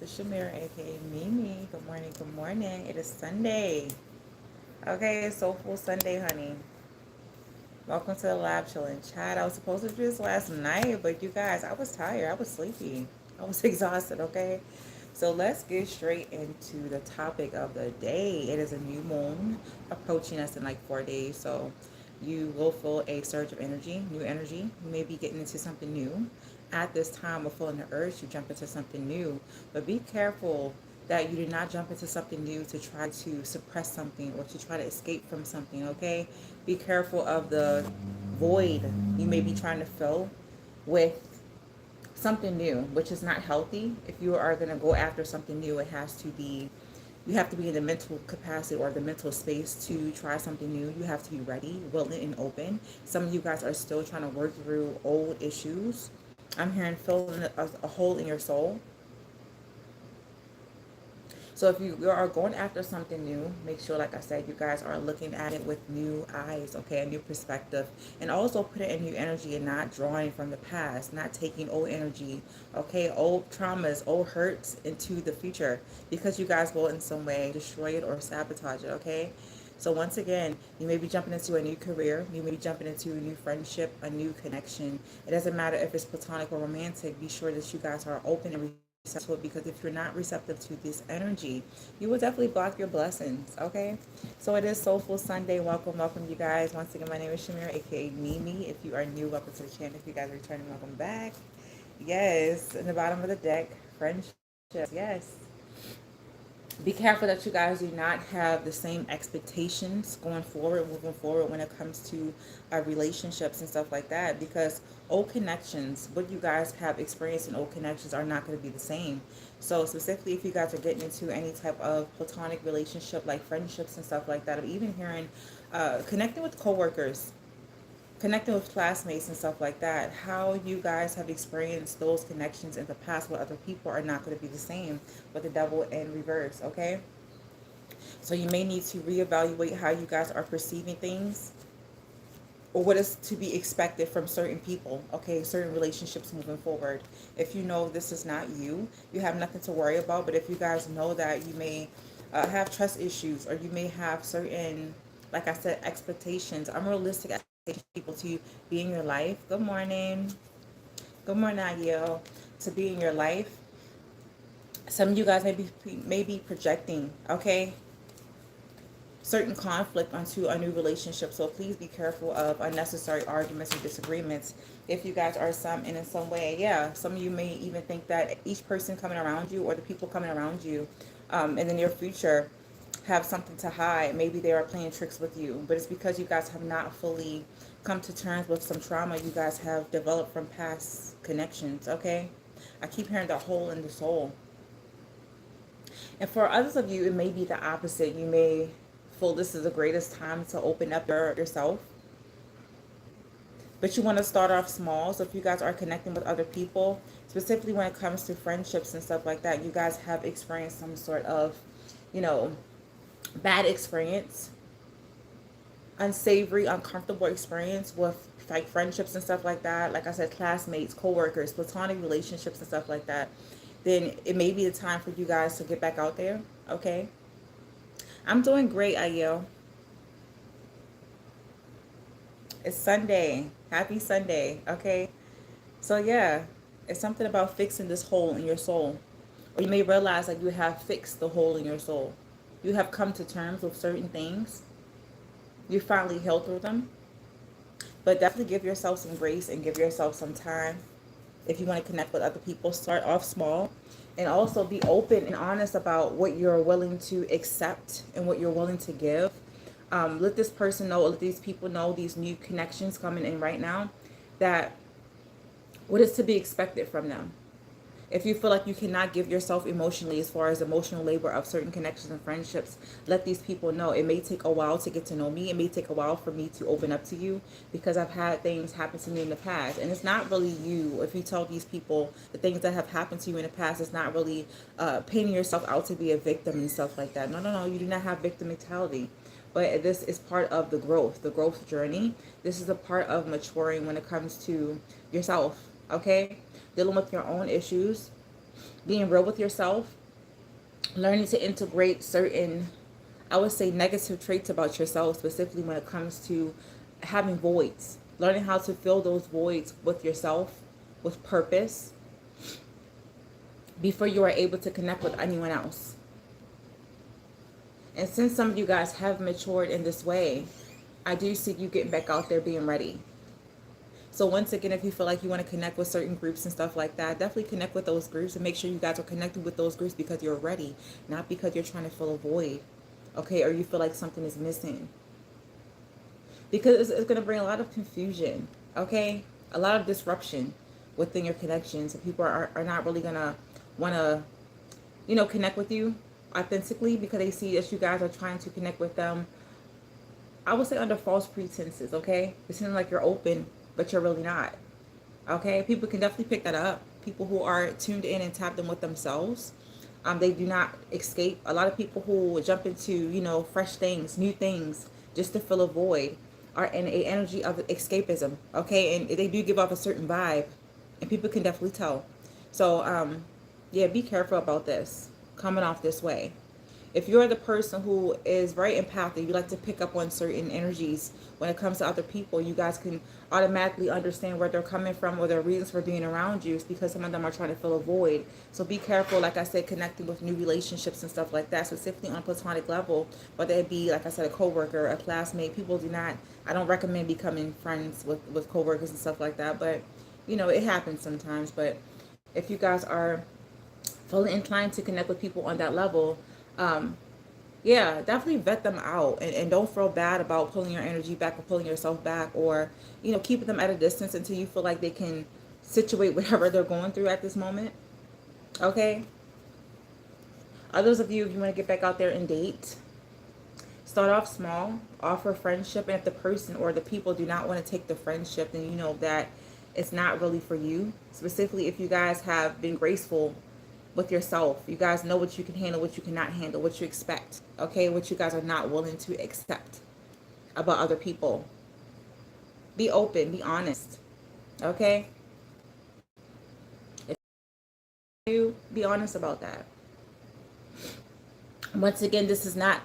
It's Shamira, aka Mimi. Good morning, good morning. It is Sunday. Okay, it's Soulful Sunday, honey. Welcome to the lab chilling chat. I was supposed to do this last night, but you guys, I was tired. I was sleepy. I was exhausted, okay? So let's get straight into the topic of the day. It is a new moon approaching us in like 4 days. So you will feel a surge of energy, new energy. You may be getting into something new. At this time of feeling the urge to jump into something new. But be careful that you do not jump into something new to try to suppress something or to try to escape from something, okay? Be careful of the void you may be trying to fill with something new, which is not healthy. If you are going to go after something new, it has to be, you have to be in the mental capacity or the mental space to try something new. You have to be ready, willing, and open. Some of you guys are still trying to work through old issues. I'm hearing filling a hole in your soul. So if you are going after something new, make sure, like I said, you guys are looking at it with new eyes, okay, a new perspective. And also put it in new energy and not drawing from the past, not taking old energy, okay, old traumas, old hurts into the future, because you guys will in some way destroy it or sabotage it, okay? So once again, you may be jumping into a new career. You may be jumping into a new friendship, a new connection. It doesn't matter if it's platonic or romantic. Be sure that you guys are open and receptive to it, because if you're not receptive to this energy, you will definitely block your blessings, okay? So it is Soulful Sunday. Welcome, welcome, you guys. Once again, my name is Shamira, aka Mimi. If you are new, welcome to the channel. If you guys are returning, welcome back. Yes, in the bottom of the deck, friendships. Yes, be careful that you guys do not have the same expectations going forward, moving forward, when it comes to relationships and stuff like that, because old connections, what you guys have experienced in old connections, are not going to be the same. So specifically, if you guys are getting into any type of platonic relationship, like friendships and stuff like that, or even hearing connecting with coworkers, connecting with classmates and stuff like that, how you guys have experienced those connections in the past with other people are not going to be the same with the devil in reverse, okay? So you may need to reevaluate how you guys are perceiving things, or what is to be expected from certain people, okay, certain relationships moving forward. If you know this is not you, you have nothing to worry about. But if you guys know that you may have trust issues, or you may have certain, like I said, expectations, unrealistic expectations, people to be in your life. Good morning. Good morning, Ayel. To be in your life. Some of you guys may be projecting, okay, certain conflict onto a new relationship. So please be careful of unnecessary arguments or disagreements. If you guys are in some way, yeah, some of you may even think that each person coming around you, or the people coming around you in the near future, have something to hide. Maybe they are playing tricks with you, but it's because you guys have not fully come to terms with some trauma you guys have developed from past connections, okay? I keep hearing the hole in the soul. And for others of you, it may be the opposite. You may feel this is the greatest time to open up yourself. But you want to start off small. So if you guys are connecting with other people, specifically when it comes to friendships and stuff like that, you guys have experienced some sort of, you know, bad experience, unsavory, uncomfortable experience with like friendships and stuff like that. Like I said, classmates, co-workers, platonic relationships and stuff like that. Then it may be the time for you guys to get back out there, okay? I'm doing great, Ayel. It's Sunday. Happy Sunday, okay? So yeah, it's something about fixing this hole in your soul. Or you may realize that you have fixed the hole in your soul. You have come to terms with certain things. You finally healed through them. But definitely give yourself some grace and give yourself some time. If you want to connect with other people, start off small. And also be open and honest about what you're willing to accept and what you're willing to give. Let this person know, let these people know, these new connections coming in right now, that what is to be expected from them. If you feel like you cannot give yourself emotionally, as far as emotional labor of certain connections and friendships, let these people know. It may take a while to get to know me. It may take a while for me to open up to you, because I've had things happen to me in the past. And it's not really you. If you tell these people the things that have happened to you in the past, it's not really painting yourself out to be a victim and stuff like that. No, no, no. You do not have victim mentality. But this is part of the growth journey. This is a part of maturing when it comes to yourself, okay? Dealing with your own issues, being real with yourself, learning to integrate certain, I would say, negative traits about yourself, specifically when it comes to having voids, learning how to fill those voids with yourself, with purpose, before you are able to connect with anyone else. And since some of you guys have matured in this way, I do see you getting back out there being ready. So once again, if you feel like you want to connect with certain groups and stuff like that, definitely connect with those groups and make sure you guys are connected with those groups because you're ready, not because you're trying to fill a void, okay, or you feel like something is missing. Because it's going to bring a lot of confusion, okay, a lot of disruption within your connections. And people are not really going to want to, connect with you authentically because they see that you guys are trying to connect with them, I would say, under false pretenses, okay? It seems like you're open, but you're really not, okay? People can definitely pick that up. People who are tuned in and tapped in with themselves, they do not escape. A lot of people who jump into, fresh things, new things, just to fill a void, are in a energy of escapism, okay? And they do give off a certain vibe, and people can definitely tell. So, yeah, be careful about this, coming off this way. If you're the person who is very empathic, you like to pick up on certain energies when it comes to other people, you guys can automatically understand where they're coming from or their reasons for being around you. It's because some of them are trying to fill a void. So be careful, like I said, connecting with new relationships and stuff like that, specifically on a platonic level, whether it be, like I said, a coworker, a classmate. People do not, I don't recommend becoming friends with coworkers and stuff like that, but, it happens sometimes. But if you guys are fully inclined to connect with people on that level, yeah, definitely vet them out and don't feel bad about pulling your energy back or pulling yourself back or, keeping them at a distance until you feel like they can situate whatever they're going through at this moment. Okay? Others of you, if you want to get back out there and date, start off small, offer friendship, and if the person or the people do not want to take the friendship, then you know that it's not really for you. Specifically, if you guys have been graceful with yourself, you guys know what you can handle, what you cannot handle, what you expect, okay, what you guys are not willing to accept about other people. Be open, be honest, okay? If you be honest about that. Once again, this is not,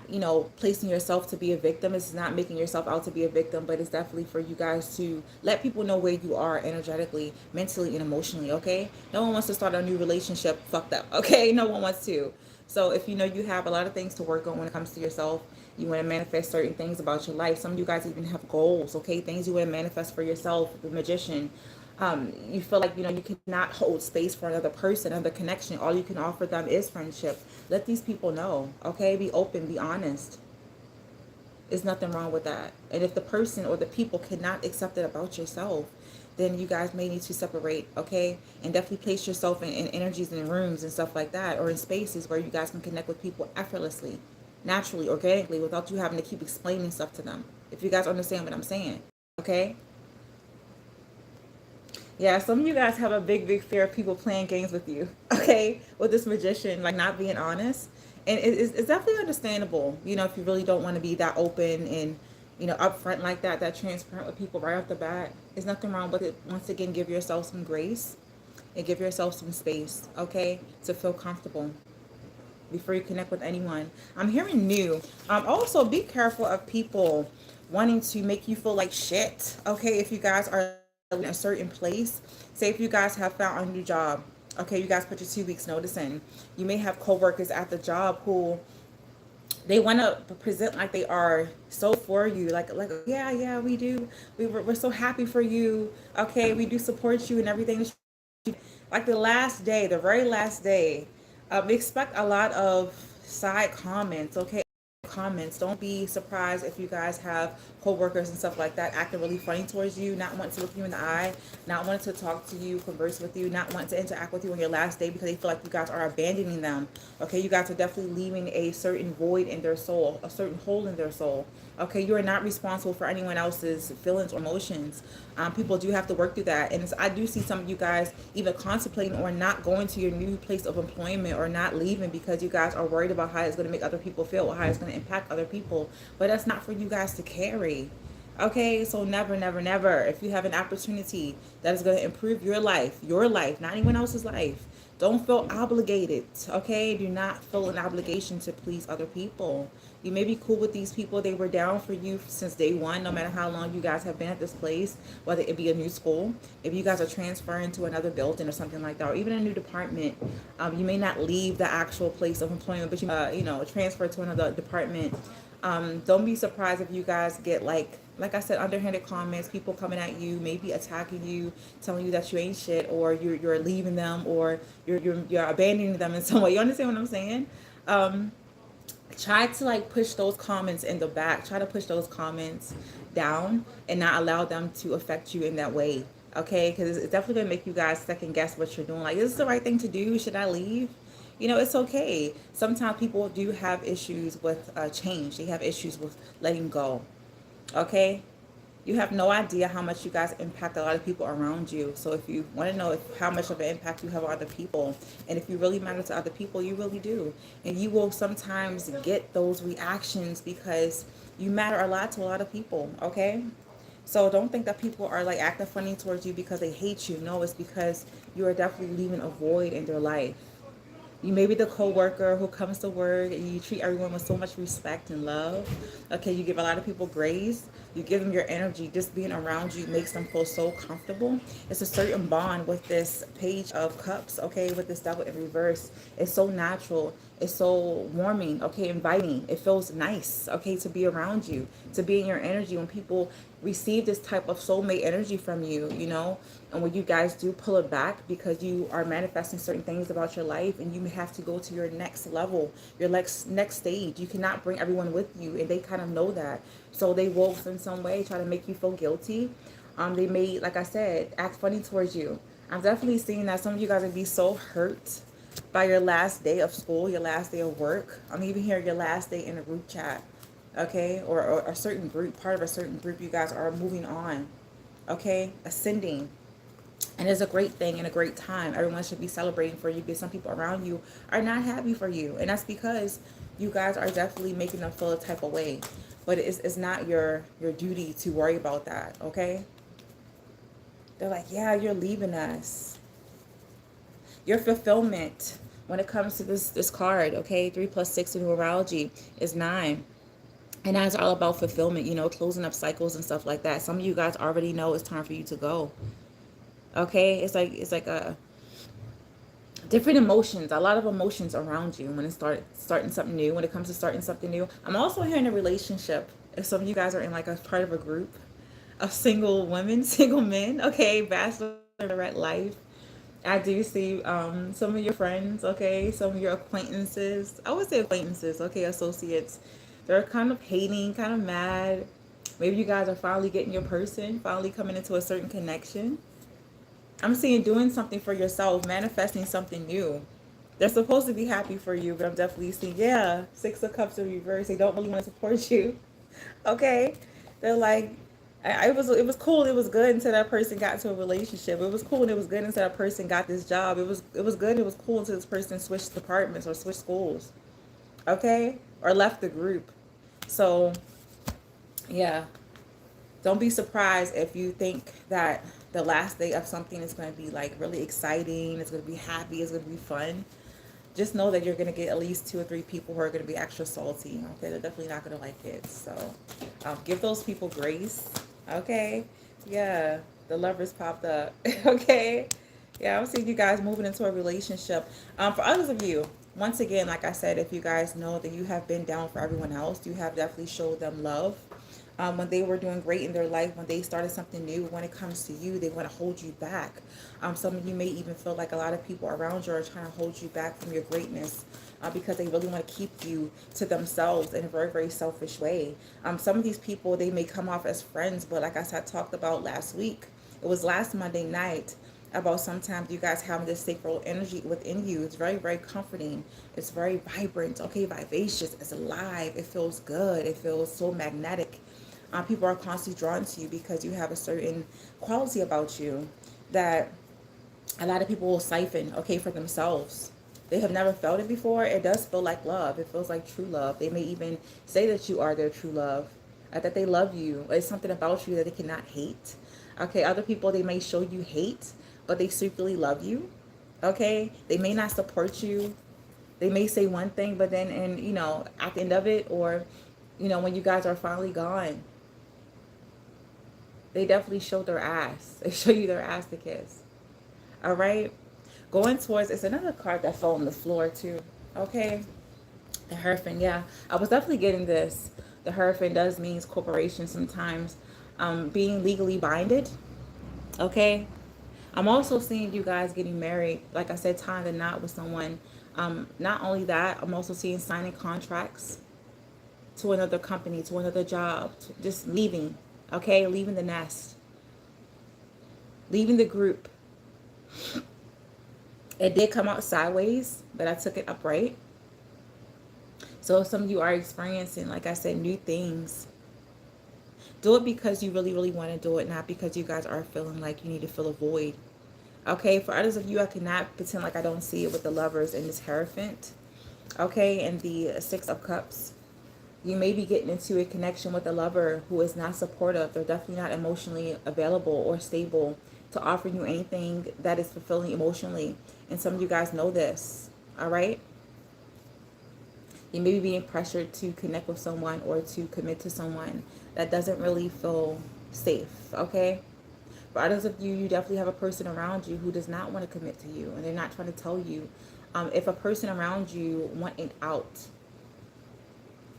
placing yourself to be a victim. This is not making yourself out to be a victim, but it's definitely for you guys to let people know where you are energetically, mentally, and emotionally, okay? No one wants to start a new relationship fucked up, okay? No one wants to. So if you have a lot of things to work on when it comes to yourself, you want to manifest certain things about your life. Some of you guys even have goals, okay? Things you want to manifest for yourself, the magician. You feel like, you cannot hold space for another person, another connection. All you can offer them is friendship. Let these people know, okay? Be open, be honest. There's nothing wrong with that. And if the person or the people cannot accept it about yourself, then you guys may need to separate, okay? And definitely place yourself in energies and rooms and stuff like that, or in spaces where you guys can connect with people effortlessly, naturally, organically, without you having to keep explaining stuff to them. If you guys understand what I'm saying, okay? Yeah, some of you guys have a big fear of people playing games with you, okay? With this magician, like not being honest. And it's definitely understandable, if you really don't want to be that open and, upfront like that transparent with people right off the bat. There's nothing wrong with it. Once again, give yourself some grace and give yourself some space, okay? To feel comfortable before you connect with anyone. I'm hearing new. Also, be careful of people wanting to make you feel like shit, okay? If you guys are in a certain place, say if you guys have found a new job, okay, you guys put your 2 weeks notice in, you may have coworkers at the job who they want to present like they are so for you, like yeah, we're so happy for you, okay, we do support you and everything. Like the last day, the very last day, expect a lot of side comments, okay? Comments. Don't be surprised if you guys have co-workers and stuff like that acting really funny towards you, not wanting to look you in the eye, not wanting to talk to you, converse with you, not wanting to interact with you on your last day because they feel like you guys are abandoning them. Okay, you guys are definitely leaving a certain void in their soul, a certain hole in their soul. Okay, you are not responsible for anyone else's feelings or emotions. People do have to work through that. And I do see some of you guys either contemplating or not going to your new place of employment or not leaving because you guys are worried about how it's going to make other people feel or how it's going to impact other people. But that's not for you guys to carry. Okay, so never, if you have an opportunity that is going to improve your life, not anyone else's life, Don't feel obligated, okay? Do not feel an obligation to please other people. You may be cool with these people. They were down for you since day one, no matter how long you guys have been at this place, whether it be a new school, if you guys are transferring to another building or something like that, or even a new department. You may not leave the actual place of employment, but you know, transfer to another department. Don't be surprised if you guys get like I said, underhanded comments, people coming at you, maybe attacking you, telling you that you ain't shit, or you're leaving them, or you're abandoning them in some way. You understand what I'm saying? Try to like push those comments in the back. Try to push those comments down and not allow them to affect you in that way. Okay, because it's definitely gonna make you guys second guess what you're doing. Like, is this the right thing to do? Should I leave? You know, it's okay. Sometimes people do have issues with change. They have issues with letting go. Okay, you have no idea how much you guys impact a lot of people around you. So if you want to know how much of an impact you have on other people, and if you really matter to other people, you really do. And you will sometimes get those reactions because you matter a lot to a lot of people, okay? So don't think that people are like acting funny towards you because they hate you. No, it's because you are definitely leaving a void in their life. You may be the co-worker who comes to work and you treat everyone with so much respect and love. Okay, you give a lot of people grace. You give them your energy. Just being around you makes them feel so comfortable. It's a certain bond with this page of cups, okay, with this devil in reverse. It's so natural. It's so warming, okay, inviting. It feels nice, okay, to be around you, to be in your energy. When people receive this type of soulmate energy from you, you know, and when you guys do pull it back because you are manifesting certain things about your life and you have to go to your next level, your next stage. You cannot bring everyone with you, and they kind of know that. So they will in some way try to make you feel guilty. They may, like I said, act funny towards you. I'm definitely seeing that some of you guys would be so hurt by your last day of school, your last day of work. I'm even hearing your last day in a group chat, okay? Or a certain group, part of a certain group, you guys are moving on, okay? Ascending. And it's a great thing and a great time. Everyone should be celebrating for you because some people around you are not happy for you. And that's because you guys are definitely making them feel a type of way. But it's not your duty to worry about that, okay? They're like, yeah, you're leaving us. Your fulfillment when it comes to this card, okay? 3 + 6 in numerology is 9. And that's all about fulfillment, you know, closing up cycles and stuff like that. Some of you guys already know it's time for you to go. Okay? It's like a different emotions, a lot of emotions around you when it starting something new, when it comes to starting something new. I'm also hearing a relationship. If some of you guys are in like a part of a group of single women, single men, okay, bachelorette life. I do see some of your friends, okay, some of your acquaintances. I would say acquaintances, okay, associates. They're kind of hating, kind of mad. Maybe you guys are finally getting your person, finally coming into a certain connection. I'm seeing doing something for yourself, manifesting something new. They're supposed to be happy for you, but I'm definitely seeing, yeah, 6 of Cups in reverse. They don't really want to support you. Okay? They're like, it was cool, it was good until that person got into a relationship. It was cool and it was good until that person got this job. It was good, it was cool until this person switched departments or switched schools. Okay? Or left the group. So, yeah. Don't be surprised if you think that the last day of something is going to be like really exciting, it's going to be happy, it's going to be fun. Just know that you're going to get at least 2 or 3 people who are going to be extra salty. Okay, they're definitely not going to like it. So give those people grace. Okay, yeah, the lovers popped up. Okay, yeah, I'm seeing you guys moving into a relationship. For others of you, once again, like I said, if you guys know that you have been down for everyone else, you have definitely showed them love. When they were doing great in their life, when they started something new, when it comes to you, they want to hold you back. Some of you may even feel like a lot of people around you are trying to hold you back from your greatness because they really want to keep you to themselves in a very, very selfish way. Some of these people, they may come off as friends, but like I said, talked about last week, it was last Monday night, about sometimes you guys having this sacred energy within you. It's very, very comforting. It's very vibrant, okay, vivacious. It's alive. It feels good. It feels so magnetic. People are constantly drawn to you because you have a certain quality about you that a lot of people will siphon, okay, for themselves. They have never felt it before. It does feel like love. It feels like true love. They may even say that you are their true love, that they love you. It's something about you that they cannot hate. Okay, other people, they may show you hate, but they secretly love you. Okay? They may not support you. They may say one thing, but then, and you know, at the end of it, or you know, when you guys are finally gone, they definitely show their ass. They show you their ass to kiss. All right? Going towards, it's another card that fell on the floor too. Okay? The Hierophant, yeah. I was definitely getting this. The Hierophant does means corporation sometimes. Being legally binded. Okay? I'm also seeing you guys getting married. Like I said, tying the knot with someone. Not only that, I'm also seeing signing contracts to another company, to another job. Just leaving. Okay? Leaving the nest. Leaving the group. It did come out sideways, but I took it upright. So if some of you are experiencing, like I said, new things, do it because you really, really want to do it, not because you guys are feeling like you need to fill a void. Okay, for others of you, I cannot pretend like I don't see it with the Lovers and this Hierophant. Okay, and the Six of Cups. You may be getting into a connection with a lover who is not supportive. They're definitely not emotionally available or stable to offer you anything that is fulfilling emotionally. And some of you guys know this. All right? You may be being pressured to connect with someone or to commit to someone that doesn't really feel safe. Okay? For others of you, you definitely have a person around you who does not want to commit to you. And they're not trying to tell you. If a person around you want an out,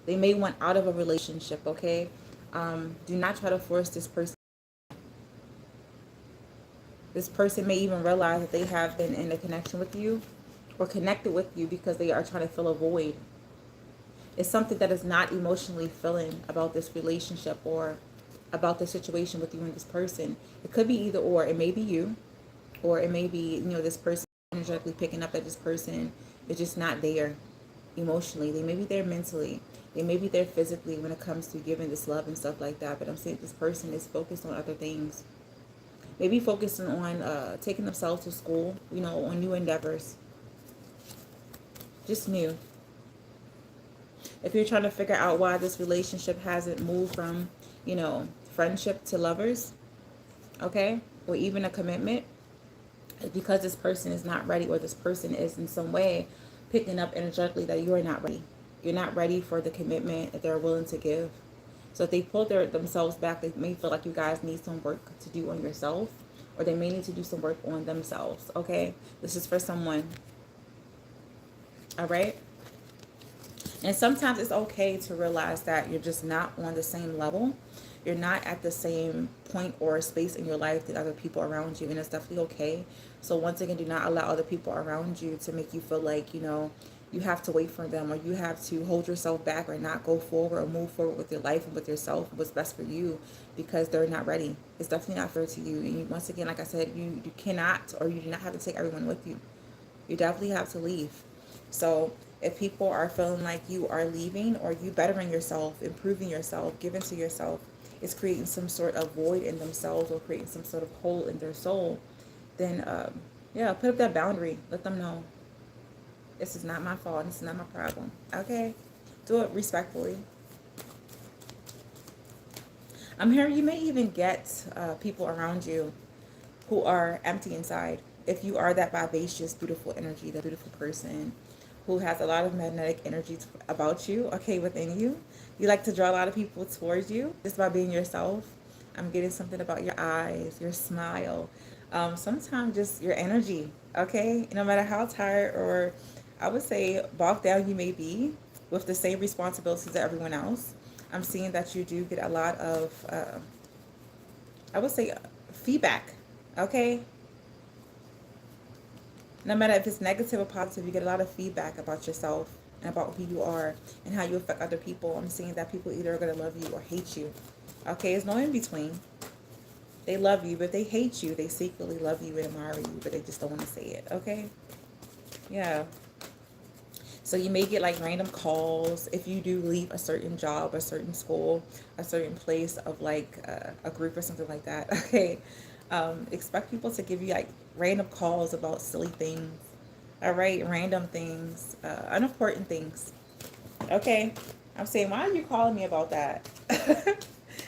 they may want out of a relationship, okay? Do not try to force this person. This person may even realize that they have been in a connection with you or connected with you because they are trying to fill a void. It's something that is not emotionally filling about this relationship or about the situation with you and this person. It could be either or. It may be you, or it may be, you know, this person energetically picking up that this person is just not there emotionally. They may be there mentally. They may be there physically when it comes to giving this love and stuff like that. But I'm saying this person is focused on other things. Maybe focusing on taking themselves to school, you know, on new endeavors. Just new. If you're trying to figure out why this relationship hasn't moved from, you know, friendship to lovers, okay, or even a commitment, it's because this person is not ready, or this person is in some way picking up energetically that you're not ready. You're not ready for the commitment that they're willing to give. So if they pull themselves back, they may feel like you guys need some work to do on yourself, or they may need to do some work on themselves, okay? This is for someone, all right? And sometimes it's okay to realize that you're just not on the same level. You're not at the same point or space in your life that other people around you, and it's definitely okay. So once again, do not allow other people around you to make you feel like, you know, you have to wait for them, or you have to hold yourself back, or not go forward or move forward with your life and with yourself, what's best for you, because they're not ready. It's definitely not fair to you. And you, once again, like I said, you cannot, or you do not have to take everyone with you. You definitely have to leave. So if people are feeling like you are leaving, or you bettering yourself, improving yourself, giving to yourself, is creating some sort of void in themselves or creating some sort of hole in their soul, then yeah, put up that boundary. Let them know, this is not my fault. This is not my problem. Okay? Do it respectfully. I'm hearing you may even get people around you who are empty inside. If you are that vivacious, beautiful energy, that beautiful person who has a lot of magnetic energy about you, okay, within you. You like to draw a lot of people towards you just by being yourself. I'm getting something about your eyes, your smile, sometimes just your energy, okay? No matter how tired, or I would say bogged down you may be with the same responsibilities as everyone else, I'm seeing that you do get a lot of, I would say, feedback, okay? No matter if it's negative or positive, you get a lot of feedback about yourself and about who you are and how you affect other people. I'm seeing that people either are going to love you or hate you. Okay, there's no in between. They love you, but they hate you. They secretly love you and admire you, but they just don't want to say it. Okay? Yeah. So you may get like random calls if you do leave a certain job, a certain school, a certain place of like a group or something like that. Okay? Expect people to give you like random calls about silly things. All right? Random things, unimportant things. Okay? I'm saying, why are you calling me about that?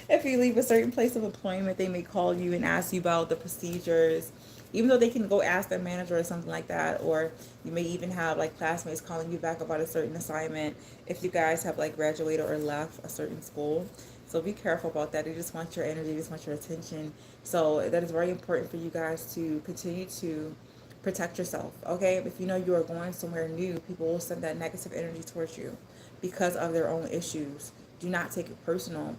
If you leave a certain place of employment, they may call you and ask you about the procedures, even though they can go ask their manager or something like that, or you may even have like classmates calling you back about a certain assignment if you guys have like graduated or left a certain school. So be careful about that. They just want your energy, they just want your attention. So that is very important for you guys to continue to protect yourself. Okay, if you know you are going somewhere new, people will send that negative energy towards you because of their own issues. Do not take it personal.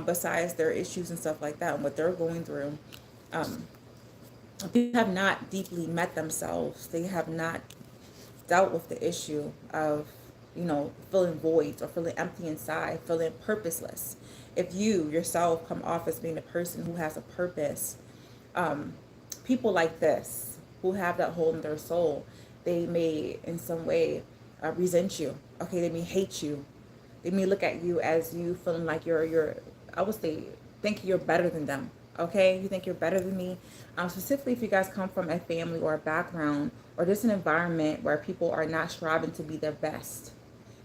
Besides their issues and stuff like that and what they're going through, people have not deeply met themselves. They have not dealt with the issue of, feeling voids or feeling empty inside, feeling purposeless. If you yourself come off as being a person who has a purpose, people like this who have that hole in their soul, they may in some way resent you. Okay, they may hate you. They may look at you as you feeling like you're I would say think you're better than them. Okay, you think you're better than me. Specifically, if you guys come from a family or a background or just an environment where people are not striving to be their best.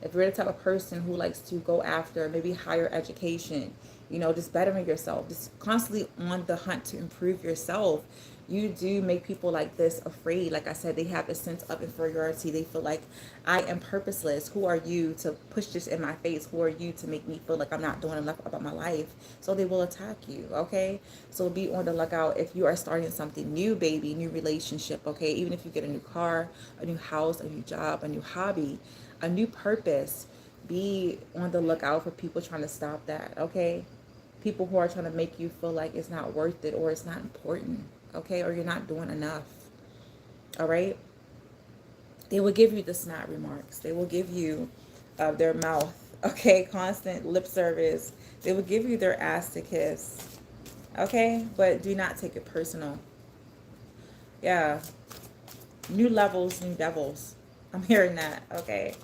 If you're the type of person who likes to go after maybe higher education, just bettering yourself, just constantly on the hunt to improve yourself, you do make people like this afraid. Like I said, they have a sense of inferiority. They feel like, I am purposeless. Who are you to push this in my face? Who are you to make me feel like I'm not doing enough about my life? So they will attack you, okay? So be on the lookout if you are starting something new, baby, new relationship, okay? Even if you get a new car, a new house, a new job, a new hobby, a new purpose, be on the lookout for people trying to stop that, okay? People who are trying to make you feel like it's not worth it or it's not important, okay? Or you're not doing enough, all right? They will give you the snot remarks. They will give you their mouth, okay? Constant lip service. They will give you their ass to kiss, okay? But do not take it personal. Yeah. New levels, new devils. I'm hearing that, okay?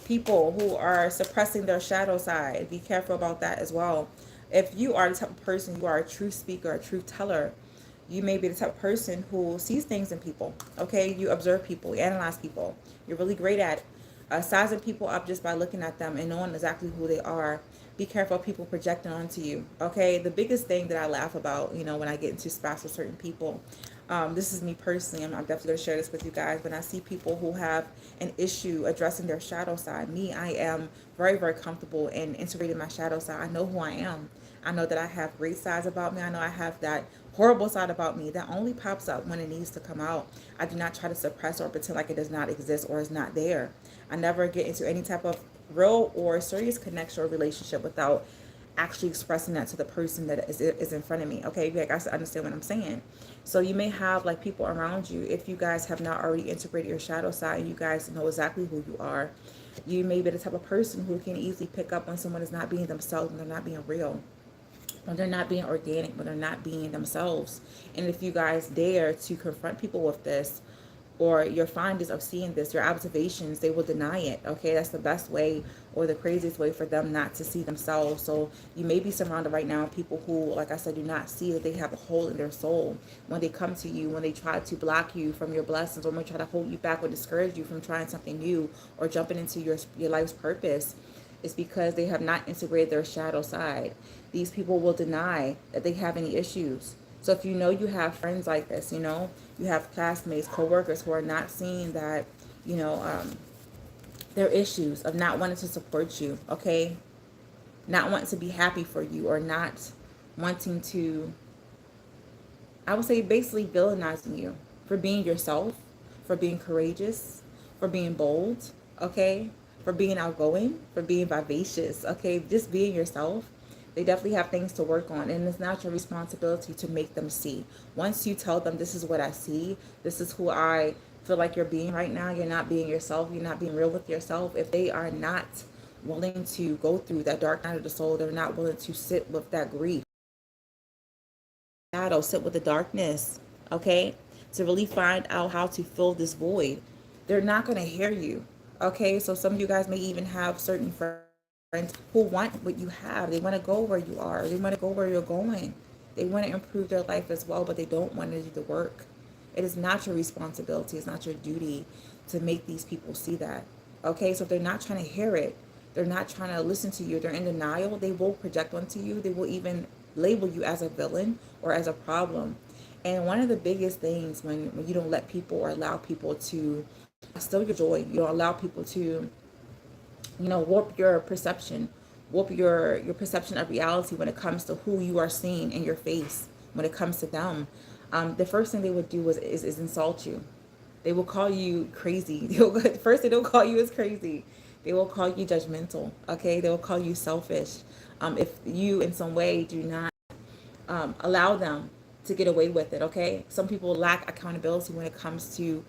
People who are suppressing their shadow side, be careful about that as well. If you are the type of person, you are a truth speaker, a truth teller, you may be the type of person who sees things in people, okay? You observe people, you analyze people. You're really great at sizing people up just by looking at them and knowing exactly who they are. Be careful of people projecting onto you, okay? The biggest thing that I laugh about, when I get into spats with certain people, this is me personally, I'm definitely going to share this with you guys. When I see people who have an issue addressing their shadow side, I am very, very comfortable in integrating my shadow side. I know who I am. I know that I have great sides about me. I know I have that horrible side about me that only pops up when it needs to come out. I do not try to suppress or pretend like it does not exist or is not there. I never get into any type of real or serious connection or relationship without actually expressing that to the person that is in front of me. Okay, you guys understand what I'm saying? So you may have like people around you, if you guys have not already integrated your shadow side and you guys know exactly who you are, you may be the type of person who can easily pick up when someone is not being themselves and they're not being real, when they're not being organic, when they're not being themselves. And if you guys dare to confront people with this, or your findings of seeing this, your observations, they will deny it, okay? That's the best way or the craziest way for them not to see themselves. So you may be surrounded right now people who, like I said, do not see that they have a hole in their soul. When they come to you, when they try to block you from your blessings, or when they try to hold you back or discourage you from trying something new or jumping into your life's purpose, it's because they have not integrated their shadow side. These people will deny that they have any issues. So if you know you have friends like this, you have classmates, coworkers who are not seeing that, their issues of not wanting to support you, okay? Not wanting to be happy for you, or not wanting to, I would say basically villainizing you for being yourself, for being courageous, for being bold, okay? For being outgoing, for being vivacious, okay? Just being yourself. They definitely have things to work on, and it's not your responsibility to make them see. Once you tell them, this is what I see, this is who I feel like you're being right now, you're not being yourself, you're not being real with yourself. If they are not willing to go through that dark night of the soul, they're not willing to sit with that grief, shadow, sit with the darkness, okay? To really find out how to fill this void, they're not going to hear you, okay? So some of you guys may even have certain friends who want what you have. They want to go where you are. They want to go where you're going. They want to improve their life as well, but they don't want to do the work. It is not your responsibility. It's not your duty to make these people see that. Okay, so if they're not trying to hear it, they're not trying to listen to you, they're in denial, they will project onto you. They will even label you as a villain or as a problem. And one of the biggest things when you don't let people or allow people to steal your joy, you don't allow people to, warp your perception, warp your perception of reality when it comes to who you are seeing in your face, when it comes to them. The first thing they would do is insult you. They will call you crazy. First, they don't call you as crazy. They will call you judgmental. Okay, they will call you selfish. If you in some way do not allow them to get away with it. Okay, some people lack accountability when it comes to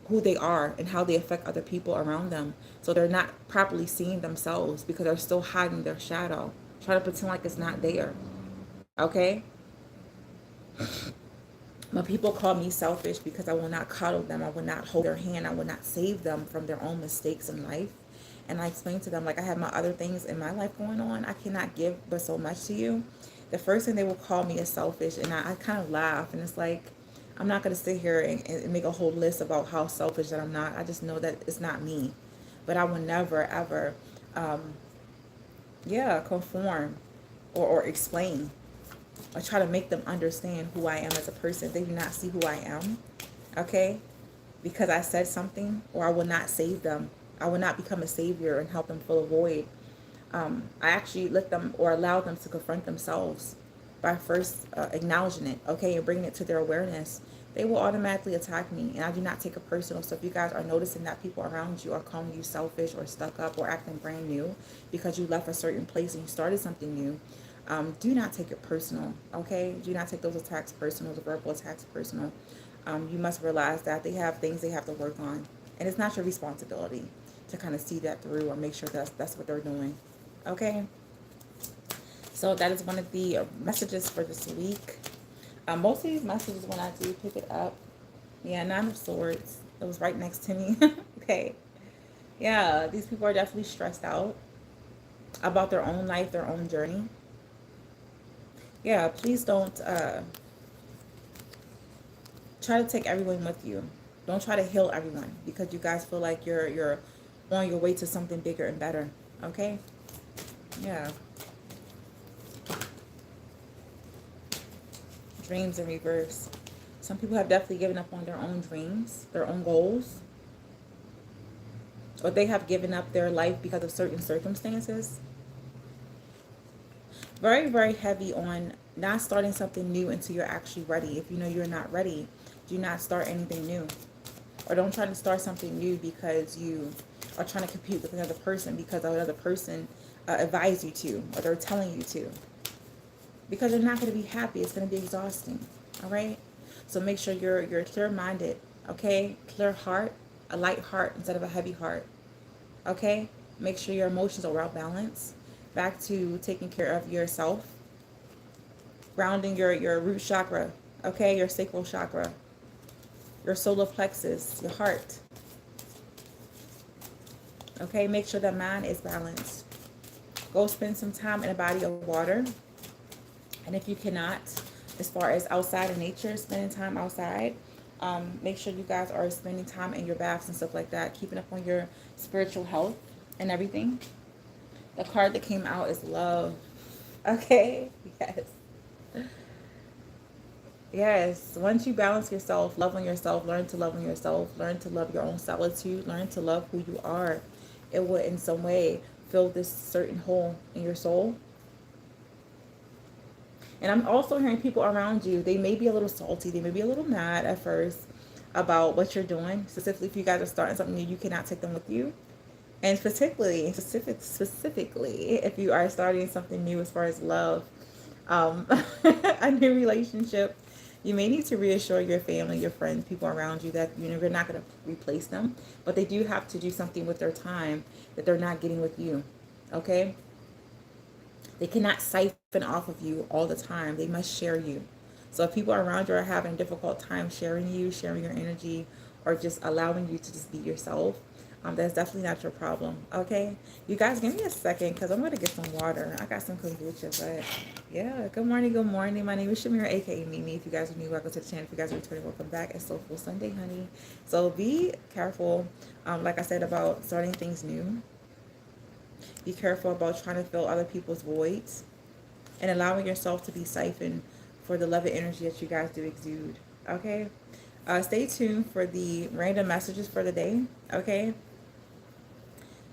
who they are and how they affect other people around them. So they're not properly seeing themselves because they're still hiding their shadow, trying to pretend like it's not there. Okay. But people call me selfish because I will not cuddle them. I will not hold their hand. I will not save them from their own mistakes in life. And I explained to them, like, I have my other things in my life going on. I cannot give but so much to you. The first thing they will call me is selfish. And I kind of laugh. And it's like, I'm not going to sit here and make a whole list about how selfish that I'm not. I just know that it's not me. But I will never, ever, conform or explain or try to make them understand who I am as a person. They do not see who I am, okay? Because I said something, or I will not save them. I will not become a savior and help them fill a void. I actually let them or allow them to confront themselves by first acknowledging it, okay, and bringing it to their awareness. They will automatically attack me, and I do not take it personal. So if you guys are noticing that people around you are calling you selfish or stuck up or acting brand new because you left a certain place and you started something new, do not take it personal, okay? Do not take those attacks personal, the verbal attacks personal. You must realize that they have things they have to work on, and it's not your responsibility to kind of see that through or make sure that's what they're doing, okay? So that is one of the messages for this week. Most of these messages, when I do pick it up, yeah, Nine of Swords, it was right next to me. Okay, yeah, these people are definitely stressed out about their own life, their own journey. Yeah, please don't try to take everyone with you. Don't try to heal everyone because you guys feel like you're on your way to something bigger and better. Okay? Yeah. Dreams in reverse. Some people have definitely given up on their own dreams, their own goals. Or they have given up their life because of certain circumstances. Very, very heavy on not starting something new until you're actually ready. If you know you're not ready, do not start anything new. Or don't try to start something new because you are trying to compete with another person because another person advised you to, or they're telling you to. Because you're not going to be happy. It's going to be exhausting. All right? So make sure you're clear-minded. Okay? Clear heart, a light heart instead of a heavy heart. Okay? Make sure your emotions are well balanced. Back to taking care of yourself. Grounding your root chakra. Okay? Your sacral chakra. Your solar plexus. Your heart. Okay? Make sure that mind is balanced. Go spend some time in a body of water. And if you cannot, as far as outside in nature, spending time outside, make sure you guys are spending time in your baths and stuff like that, keeping up on your spiritual health and everything. The card that came out is love. Okay? Yes. Yes. Once you balance yourself, love on yourself, learn to love on yourself, learn to love your own solitude, learn to love who you are, it will in some way fill this certain hole in your soul. And I'm also hearing people around you, they may be a little salty, they may be a little mad at first about what you're doing. Specifically, if you guys are starting something new, you cannot take them with you. And specifically, if you are starting something new as far as love, a new relationship, you may need to reassure your family, your friends, people around you that you're not going to replace them, but they do have to do something with their time that they're not getting with you. Okay? They cannot siphon off of you all the time. They must share you. So if people around you are having a difficult time sharing you, sharing your energy, or just allowing you to just be yourself, that's definitely not your problem. Okay? You guys, give me a second because I'm going to get some water. I got some kombucha, but yeah. Good morning, good morning. My name is Shamira, aka Mimi. If you guys are new, welcome to the channel. If you guys are returning, welcome back. It's Soulful Sunday, honey. So be careful, like I said, about starting things new. Be careful about trying to fill other people's voids and allowing yourself to be siphoned for the love and energy that you guys do exude. Okay. Stay tuned for the random messages for the day. Okay.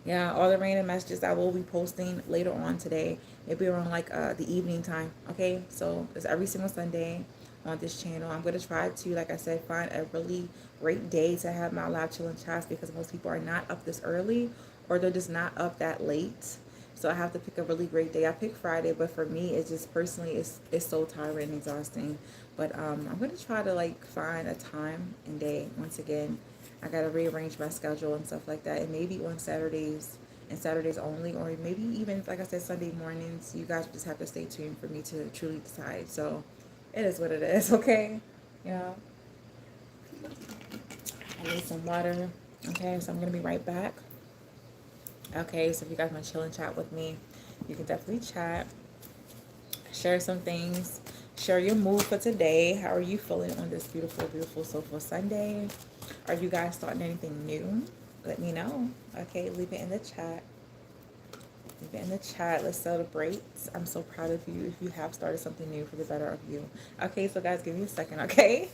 Yeah, all the random messages I will be posting later on today. Maybe around like the evening time. Okay, so it's every single Sunday on this channel. I'm gonna try to, like I said, find a really great day to have my live chilling chats, because most people are not up this early, or they're just not up that late. So I have to pick a really great day. I picked Friday, but for me, it's just personally, it's so tiring and exhausting. But I'm gonna try to like find a time and day once again. I gotta rearrange my schedule and stuff like that, and maybe on Saturdays and Saturdays only, or maybe even, like I said, Sunday mornings. You guys just have to stay tuned for me to truly decide. So it is what it is. Okay. Yeah. I need some water. Okay, so I'm gonna be right back. Okay, so if you guys want to chill and chat with me, you can definitely chat. Share some things. Share your mood for today. How are you feeling on this beautiful, beautiful, soulful Sunday? Are you guys starting anything new? Let me know. Okay, leave it in the chat. Leave it in the chat. Let's celebrate. I'm so proud of you if you have started something new for the better of you. Okay, so guys, give me a second, okay?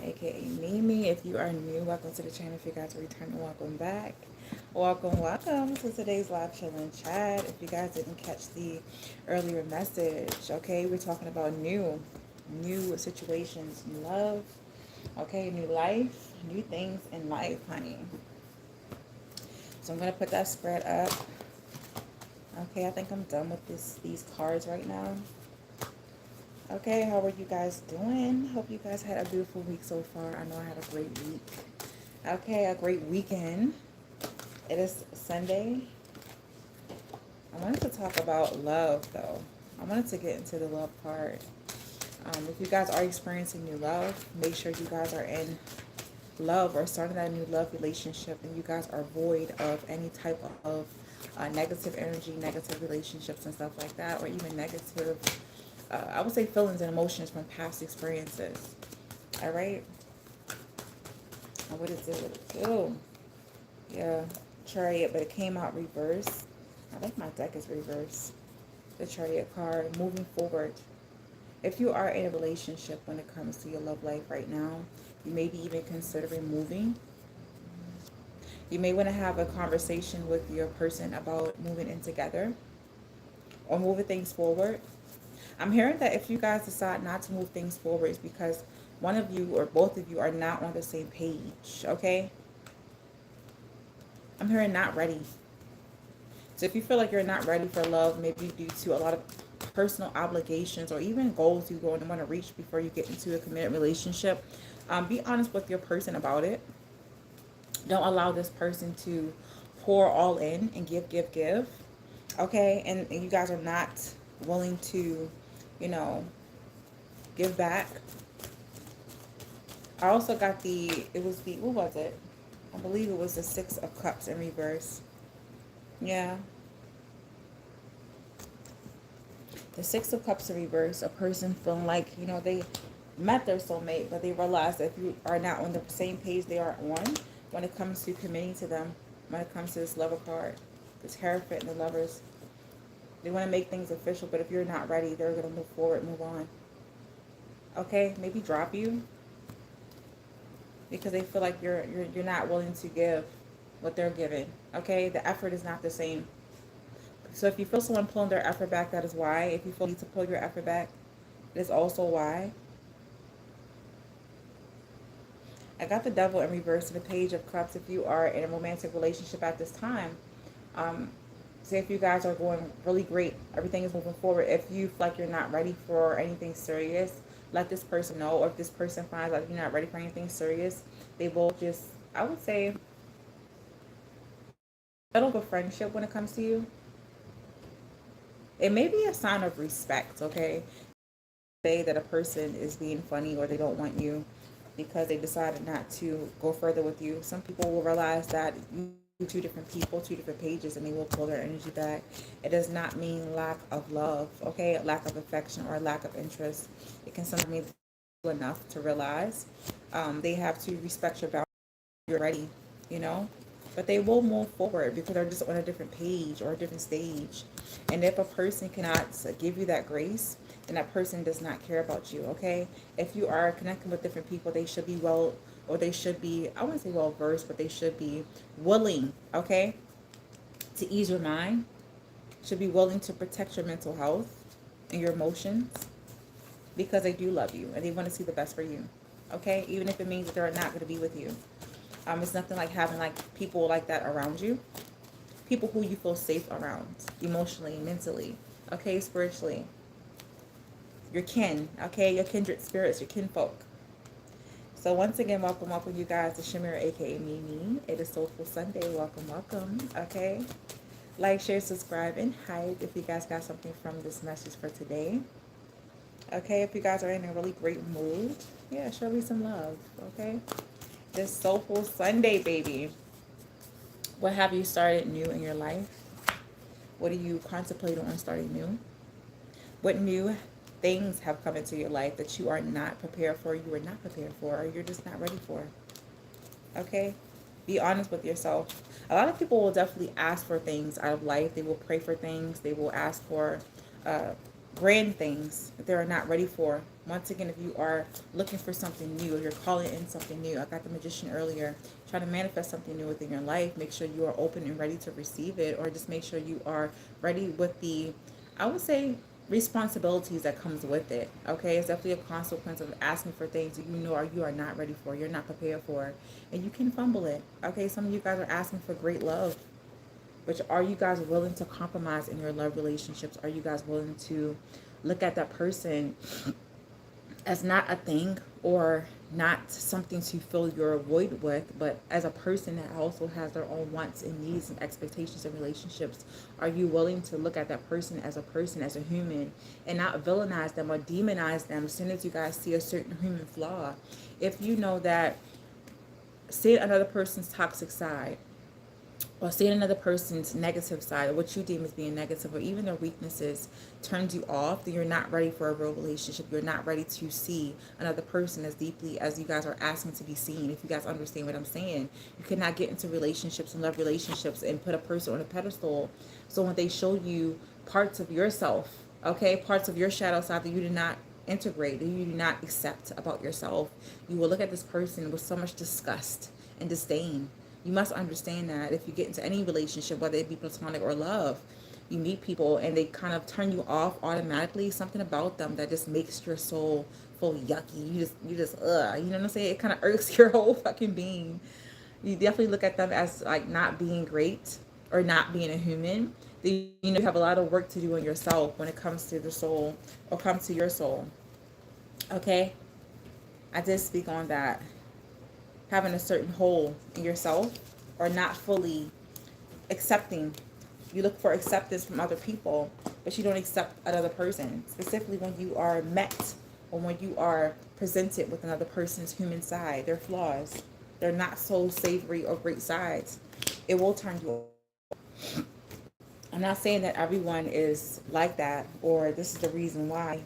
aka Mimi. If you are new, welcome to the channel. If you guys are returning, welcome back. Welcome to today's live chill and chat. If you guys didn't catch the earlier message, okay, we're talking about new situations, new love, okay, new life, new things in life, honey. So I'm gonna put that spread up. Okay, I think I'm done with these cards right now. Okay, how are you guys doing? Hope you guys had a beautiful week so far. I know I had a great week. Okay, a great weekend. It is Sunday. I wanted to talk about love, though. I wanted to get into the love part. If you guys are experiencing new love, make sure you guys are in love or starting that new love relationship, and you guys are void of any type of negative energy, negative relationships and stuff like that, or even negative, I would say, feelings and emotions from past experiences. All right. And what is it? Yeah, Chariot, but it came out reverse. I think my deck is reverse. The Chariot card, moving forward. If you are in a relationship when it comes to your love life right now, you may be even considering moving. You may want to have a conversation with your person about moving in together or moving things forward. I'm hearing that if you guys decide not to move things forward, it's because one of you or both of you are not on the same page, okay? I'm hearing not ready. So if you feel like you're not ready for love, maybe due to a lot of personal obligations or even goals you want to reach before you get into a committed relationship, be honest with your person about it. Don't allow this person to pour all in and give. Okay? And you guys are not willing to, you know, give back. I also got what was it? I believe it was the Six of Cups in reverse. Yeah. The Six of Cups in reverse, a person feeling like, they met their soulmate, but they realize that if you are not on the same page they are on when it comes to committing to them, when it comes to this Lover card, this Hierophant and the Lovers. They want to make things official, but if you're not ready, they're going to move forward, move on. Okay? Maybe drop you because they feel like you're not willing to give what they're giving. Okay? The effort is not the same. So if you feel someone pulling their effort back, that is why. If you feel you need to pull your effort back, it is also why. I got the Devil in reverse to the Page of Cups. If you are in a romantic relationship at this time, say if you guys are going really great, everything is moving forward. If you feel like you're not ready for anything serious, let this person know. Or if this person finds out you're not ready for anything serious, they will just, I would say, settle for friendship when it comes to you. It may be a sign of respect, okay? Say that a person is being funny or they don't want you because they decided not to go further with you. Some people will realize that you two different people, two different pages, and they will pull their energy back. It does not mean lack of love, okay? Lack of affection or lack of interest. It can sometimes mean enough to realize they have to respect your boundaries. You're ready, but they will move forward because they're just on a different page or a different stage. And if a person cannot give you that grace, then that person does not care about you, okay? If you are connecting with different people, they should be I wouldn't say well versed, but they should be willing, okay, to ease your mind, should be willing to protect your mental health and your emotions because they do love you and they want to see the best for you, okay? Even if it means that they're not going to be with you. It's nothing like having people like that around you. People who you feel safe around, emotionally, mentally, okay, spiritually. Your kin, okay, your kindred spirits, your kinfolk. So once again, welcome you guys to Shimmer, aka Mimi. It is Soulful Sunday. Welcome, okay. Like, share, subscribe, and hype if you guys got something from this message for today. Okay, if you guys are in a really great mood, yeah, show me some love, okay. This Soulful Sunday, baby. What have you started new in your life? What are you contemplating on starting new? What new things have come into your life that you are not prepared for, you are not prepared for, or you're just not ready for? Okay? Be honest with yourself. A lot of people will definitely ask for things out of life. They will pray for things. They will ask for grand things that they're not ready for. Once again, if you are looking for something new, or you're calling in something new, I got the Magician earlier, trying to manifest something new within your life, make sure you are open and ready to receive it, or just make sure you are ready with the, I would say, responsibilities that comes with it. Okay, it's definitely a consequence of asking for things that you are not ready for, you're not prepared for, and you can fumble it. Okay, some of you guys are asking for great love, but are you guys willing to compromise in your love relationships? Are you guys willing to look at that person as not a thing, or not something to fill your void with, but as a person that also has their own wants and needs and expectations in relationships? Are you willing to look at that person, as a human, and not villainize them or demonize them as soon as you guys see a certain human flaw? If you know that seeing another person's toxic side, or seeing another person's negative side, or what you deem as being negative, or even their weaknesses, turns you off, then you're not ready for a real relationship. You're not ready to see another person as deeply as you guys are asking to be seen. If you guys understand what I'm saying, you cannot get into relationships and love relationships and put a person on a pedestal. So when they show you parts of yourself, okay, parts of your shadow side that you did not integrate, that you do not accept about yourself, you will look at this person with so much disgust and disdain. You must understand that if you get into any relationship, whether it be platonic or love, you meet people and they kind of turn you off automatically. Something about them that just makes your soul feel yucky. You know what I'm saying? It kind of irks your whole fucking being. You definitely look at them as like not being great or not being a human. You have a lot of work to do on yourself when it comes to the soul, or comes to your soul. Okay? I did speak on that. Having a certain hole in yourself, or not fully accepting. You look for acceptance from other people, but you don't accept another person. Specifically when you are met, or when you are presented with another person's human side, their flaws, their not so savory or great sides, it will turn you off. I'm not saying that everyone is like that, or this is the reason why.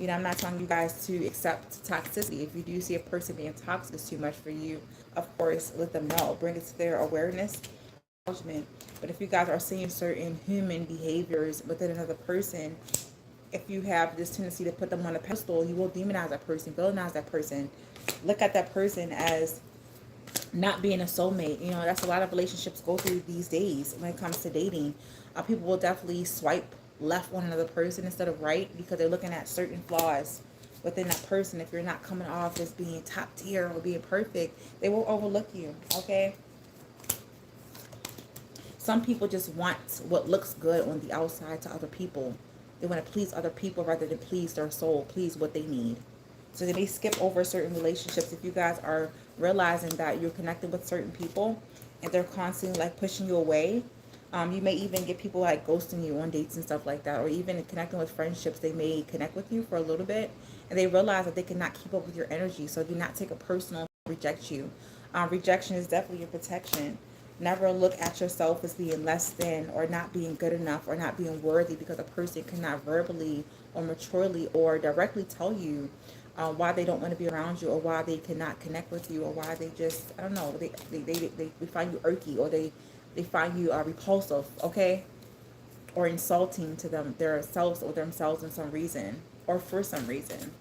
I'm not telling you guys to accept toxicity. If you do see a person being toxic is too much for you, of course, let them know. Bring it to their awareness, acknowledgement. But if you guys are seeing certain human behaviors within another person, if you have this tendency to put them on a pedestal, you will demonize that person, villainize that person, look at that person as not being a soulmate. That's a lot of relationships go through these days when it comes to dating. People will definitely swipe left on another person instead of right, because they're looking at certain flaws within that person. If you're not coming off as being top tier or being perfect, they will overlook you. Okay, some people just want what looks good on the outside to other people. They want to please other people rather than please their soul, please what they need. So they may skip over certain relationships. If you guys are realizing that you're connected with certain people and they're constantly like pushing you away, you may even get people like ghosting you on dates and stuff like that, or even connecting with friendships. They may connect with you for a little bit and they realize that they cannot keep up with your energy. So do not take it personal, reject you. Rejection is definitely your protection. Never look at yourself as being less than, or not being good enough, or not being worthy, because a person cannot verbally or maturely or directly tell you why they don't want to be around you, or why they cannot connect with you, or why they just, I don't know, they find you irky, or they find you repulsive, okay, or insulting to them, their selves or themselves in some reason, or for some reason,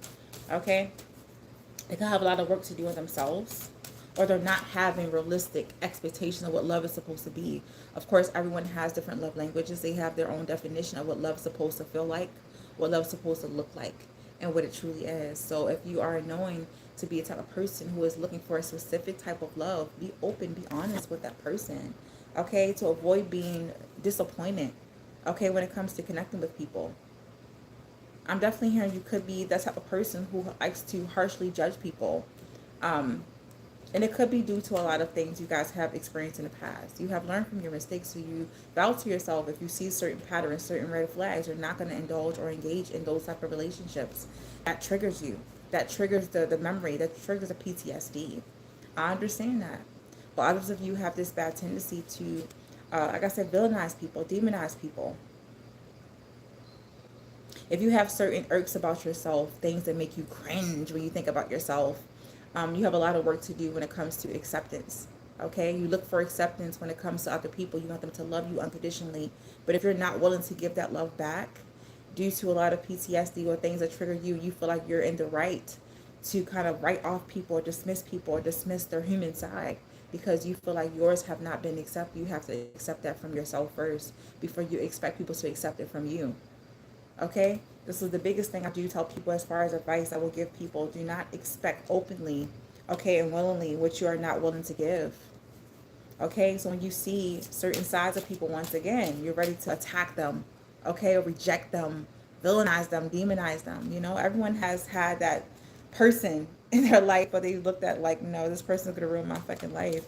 okay. They can have a lot of work to do on themselves, or they're not having realistic expectations of what love is supposed to be. Of course, everyone has different love languages. They have their own definition of what love is supposed to feel like, what love is supposed to look like, and what it truly is. So if you are knowing to be a type of person who is looking for a specific type of love, be open, be honest with that person, okay, to avoid being disappointed, okay, when it comes to connecting with people. I'm definitely hearing you could be that type of person who likes to harshly judge people. And it could be due to a lot of things you guys have experienced in the past. You have learned from your mistakes, so you vow to yourself, if you see certain patterns, certain red flags, you're not going to indulge or engage in those type of relationships. That triggers you. That triggers the memory. That triggers the PTSD. I understand that. But others of you have this bad tendency to, like I said, villainize people, demonize people. If you have certain irks about yourself, things that make you cringe when you think about yourself, you have a lot of work to do when it comes to acceptance. Okay, you look for acceptance when it comes to other people. You want them to love you unconditionally, but if you're not willing to give that love back, due to a lot of PTSD or things that trigger you, you feel like you're in the right to kind of write off people or dismiss their human side because you feel like yours have not been accepted. You have to accept that from yourself first before you expect people to accept it from you. Okay? This is the biggest thing I do tell people as far as advice I will give people. Do not expect openly, okay, and willingly what you are not willing to give. Okay? So when you see certain sides of people, once again, you're ready to attack them, okay, or reject them, villainize them, demonize them. You know, everyone has had that person in their life, but they looked at like, no, this person's gonna ruin my fucking life.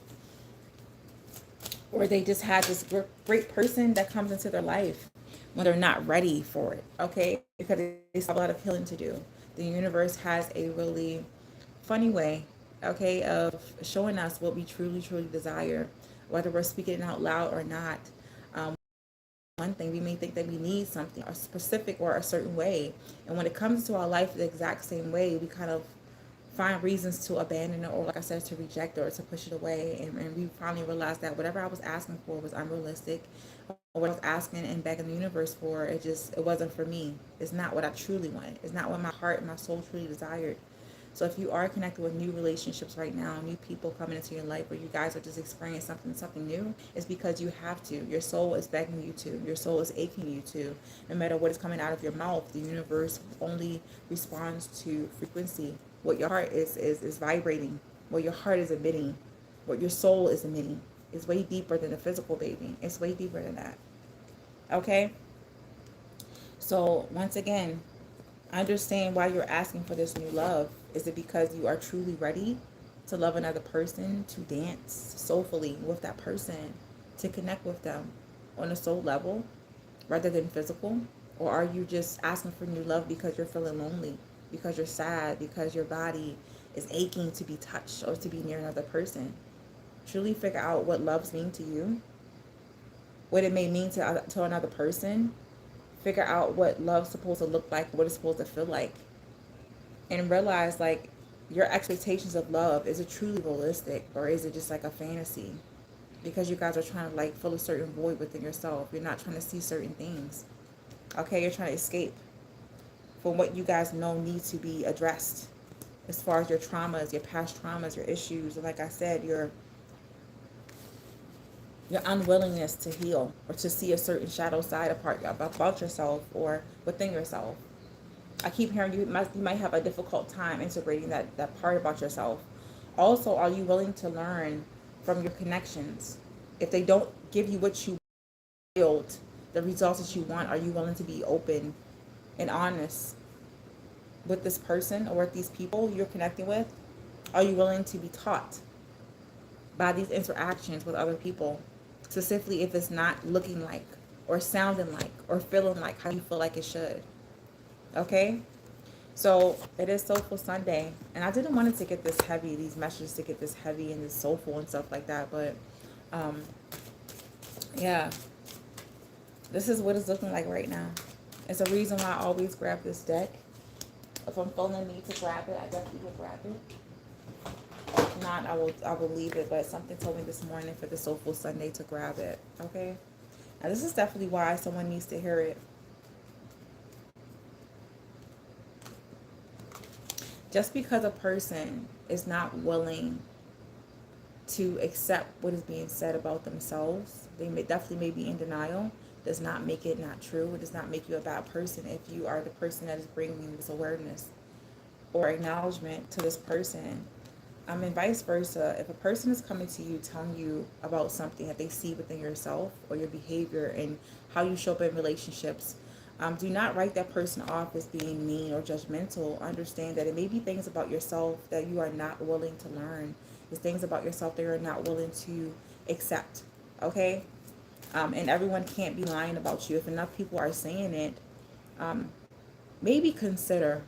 Or they just had this great person that comes into their life when they're not ready for it, okay? Because they still have a lot of healing to do. The universe has a really funny way, okay, of showing us what we truly, truly desire, whether we're speaking it out loud or not. One thing, we may think that we need something, a specific or a certain way. And when it comes to our life the exact same way, we kind of find reasons to abandon it, or like I said, to reject it or to push it away. And we finally realized that whatever I was asking for was unrealistic, or what I was asking and begging the universe for, it wasn't for me. It's not what I truly wanted. It's not what my heart and my soul truly desired. So if you are connected with new relationships right now, new people coming into your life, or you guys are just experiencing something new, it's because you have to. Your soul is begging you to. Your soul is aching you to. No matter what is coming out of your mouth, the universe only responds to frequency. What your heart is vibrating, what your heart is emitting, what your soul is emitting is way deeper than the physical, baby. It's way deeper than that. Okay? So once again, understand why you're asking for this new love. Is it because you are truly ready to love another person, to dance soulfully with that person, to connect with them on a soul level rather than physical? Or are you just asking for new love because you're feeling lonely, because you're sad, because your body is aching to be touched or to be near another person? Truly figure out what loves mean to you, what it may mean to another person. Figure out what love's supposed to look like, what it's supposed to feel like. And realize, like, your expectations of love, is it truly realistic, or is it just like a fantasy? Because you guys are trying to like fill a certain void within yourself. You're not trying to see certain things. Okay, you're trying to escape from what you guys know needs to be addressed as far as your traumas, your past traumas, your issues, and like I said, your unwillingness to heal or to see a certain shadow side about yourself or within yourself. I keep hearing you might have a difficult time integrating that part about yourself. Also, are you willing to learn from your connections? If they don't give you what you build, the results that you want, are you willing to be open and honest with this person or with these people you're connecting with? Are you willing to be taught by these interactions with other people, specifically if it's not looking like or sounding like or feeling like how you feel like it should? Okay? So it is Soulful Sunday, and I didn't want it to get this heavy, these messages to get this heavy and this soulful and stuff like that, but yeah, this is what it's looking like right now. It's a reason why I always grab this deck. If I'm feeling the need to grab it, I definitely will grab it. If not, I will leave it, but something told me this morning for the Soulful Sunday to grab it. Okay? Now this is definitely why someone needs to hear it. Just because a person is not willing to accept what is being said about themselves, definitely may be in denial, does not make it not true. It does not make you a bad person if you are the person that is bringing this awareness or acknowledgement to this person. And vice versa. If a person is coming to you telling you about something that they see within yourself or your behavior and how you show up in relationships, do not write that person off as being mean or judgmental. Understand that it may be things about yourself that you are not willing to learn. It's things about yourself that you're not willing to accept. Okay? And everyone can't be lying about you. If enough people are saying it, maybe consider,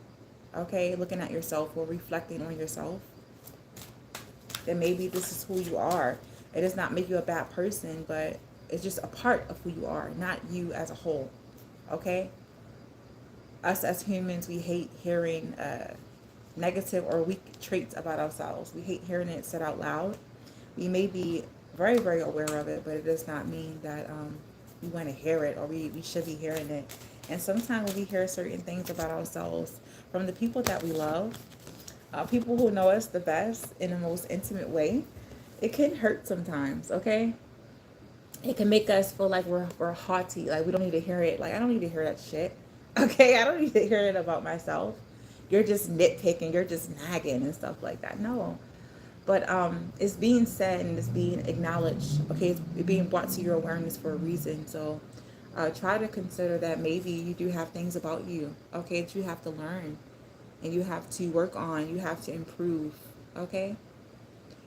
okay, looking at yourself or reflecting on yourself. That maybe this is who you are. It does not make you a bad person, but it's just a part of who you are, not you as a whole. Okay? Us as humans, we hate hearing negative or weak traits about ourselves. We hate hearing it said out loud. We may be very, very aware of it, but it does not mean that we want to hear it or we should be hearing it. And sometimes when we hear certain things about ourselves from the people that we love, people who know us the best in the most intimate way, it can hurt sometimes, okay? It can make us feel like we're haughty, like we don't need to hear it. Like, I don't need to hear that shit. Okay, I don't need to hear it about myself. You're just nitpicking, you're just nagging and stuff like that. No. But it's being said and it's being acknowledged. Okay, it's being brought to your awareness for a reason. So try to consider that maybe you do have things about you, okay, that you have to learn and you have to work on, you have to improve, okay?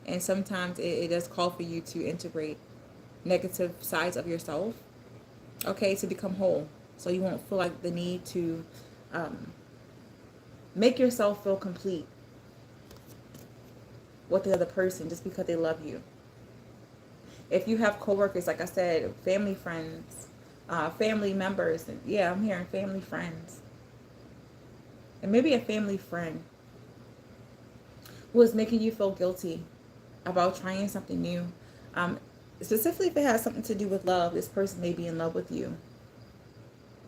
And sometimes it does call for you to integrate negative sides of yourself, okay, to become whole. So you won't feel like the need to um, make yourself feel complete with the other person just because they love you. If you have coworkers, like I said, family, friends, family members, and yeah, I'm hearing family, friends, and maybe a family friend who is making you feel guilty about trying something new. Um, Specifically, if it has something to do with love, this person may be in love with you,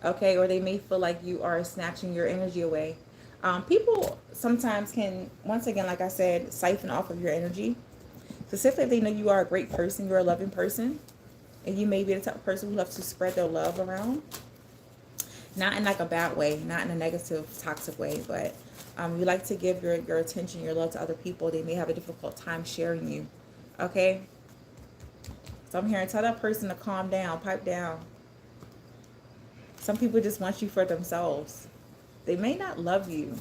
okay, or they may feel like you are snatching your energy away. People sometimes can, once again, like I said, siphon off of your energy. Specifically, if they know you are a great person, you're a loving person, and you may be the type of person who loves to spread their love around. Not in like a bad way, not in a negative, toxic way, but you like to give your attention, your love to other people. They may have a difficult time sharing you, okay? So I'm hearing, tell that person to calm down, pipe down. Some people just want you for themselves. They may not love you,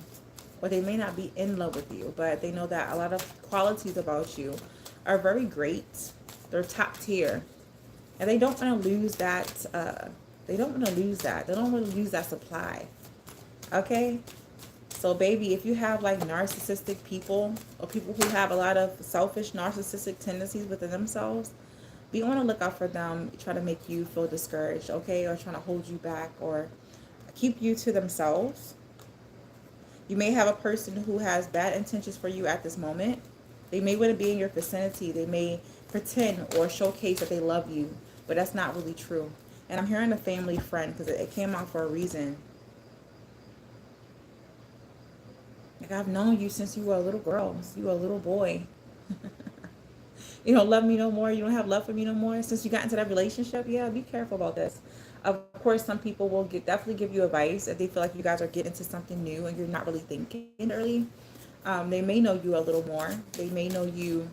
or they may not be in love with you, but they know that a lot of qualities about you are very great. They're top tier. And they don't want to lose that, they don't want to lose that. They don't want to lose that supply. Okay? So baby, if you have like narcissistic people or people who have a lot of selfish narcissistic tendencies within themselves, be on the lookout for them, try to make you feel discouraged, okay? Or trying to hold you back or keep you to themselves. You may have a person who has bad intentions for you at this moment. They may want to be in your vicinity. They may pretend or showcase that they love you, but that's not really true. And I'm hearing a family friend because it came out for a reason. Like, I've known you since you were a little girl, since you were a little boy. You don't love me no more. You don't have love for me no more. Since you got into that relationship, yeah, be careful about this. Of course, some people will definitely give you advice if they feel like you guys are getting into something new and you're not really thinking early. They may know you a little more. They may know you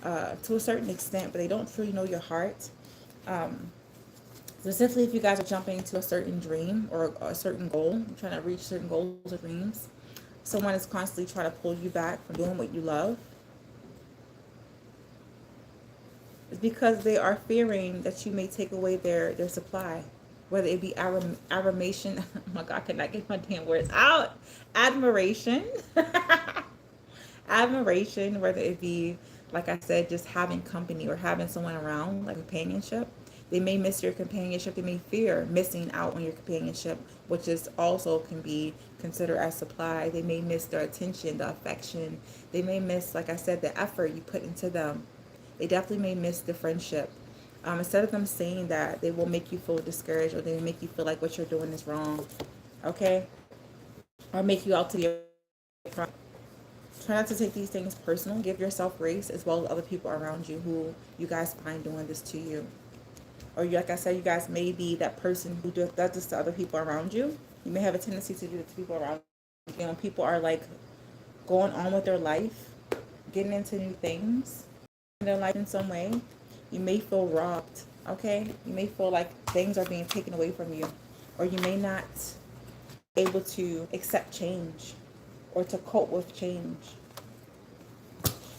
to a certain extent, but they don't truly know your heart. Specifically, if you guys are jumping into a certain dream or a certain goal, trying to reach certain goals or dreams, someone is constantly trying to pull you back from doing what you love. It's because they are fearing that you may take away their supply, whether it be adoration. Oh my God, I cannot get my damn words out. Admiration. Admiration, whether it be, like I said, just having company or having someone around, like companionship. They may miss your companionship. They may fear missing out on your companionship, which is also can be considered as supply. They may miss their attention, the affection. They may miss, like I said, the effort you put into them. They definitely may miss the friendship. Instead of them saying that, they will make you feel discouraged or they will make you feel like what you're doing is wrong. Okay? Or make you out to be a front. Try not to take these things personal. Give yourself grace as well as other people around you who you guys find doing this to you. Or like I said, you guys may be that person who does this to other people around you. You may have a tendency to do it to people around you. You know, people are like going on with their life, getting into new things in their life in some way. You may feel robbed, okay? You may feel like things are being taken away from you. Or you may not be able to accept change or to cope with change.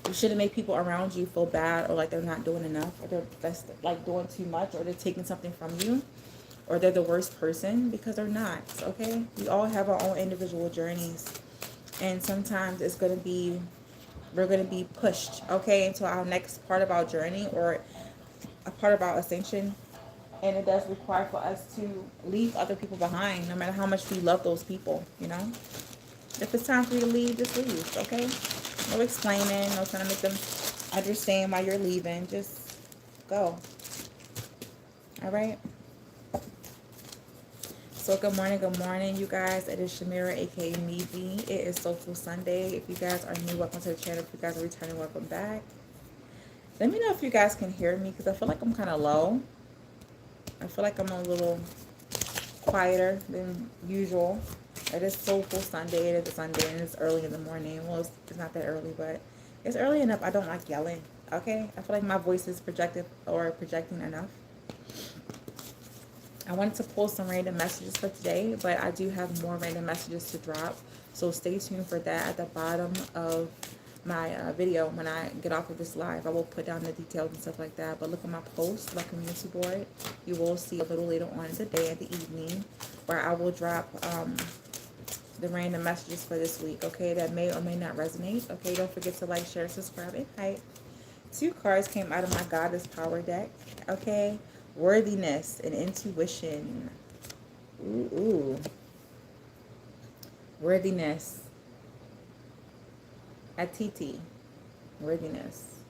You shouldn't make people around you feel bad or like they're not doing enough or they're just like doing too much or they're taking something from you or they're the worst person, because they're not, okay? We all have our own individual journeys, and sometimes it's going to be, we're going to be pushed, okay, into our next part of our journey or a part of our ascension, and it does require for us to leave other people behind, no matter how much we love those people, you know? If it's time for you to leave, just leave, okay? No explaining, no trying to make them understand why you're leaving. Just go. All right? So good morning, you guys. It is Shamira, aka Meezy. It is Soulful Sunday. If you guys are new, welcome to the channel. If you guys are returning, welcome back. Let me know if you guys can hear me because I feel like I'm kind of low. I feel like I'm a little quieter than usual. It is Soulful Sunday. It is a Sunday and it's early in the morning. Well, it's not that early, but it's early enough. I don't like yelling. Okay? I feel like my voice is projecting enough. I wanted to pull some random messages for today, but I do have more random messages to drop. So stay tuned for that at the bottom of my video. When I get off of this live, I will put down the details and stuff like that. But look at my post, my community board. You will see a little later on in the day, at the evening, where I will drop the random messages for this week, okay, that may or may not resonate. Okay, don't forget to like, share, subscribe, and hype. 2 cards came out of my Goddess Power deck, okay. Worthiness and intuition. Ooh. Worthiness. At TT. Worthiness.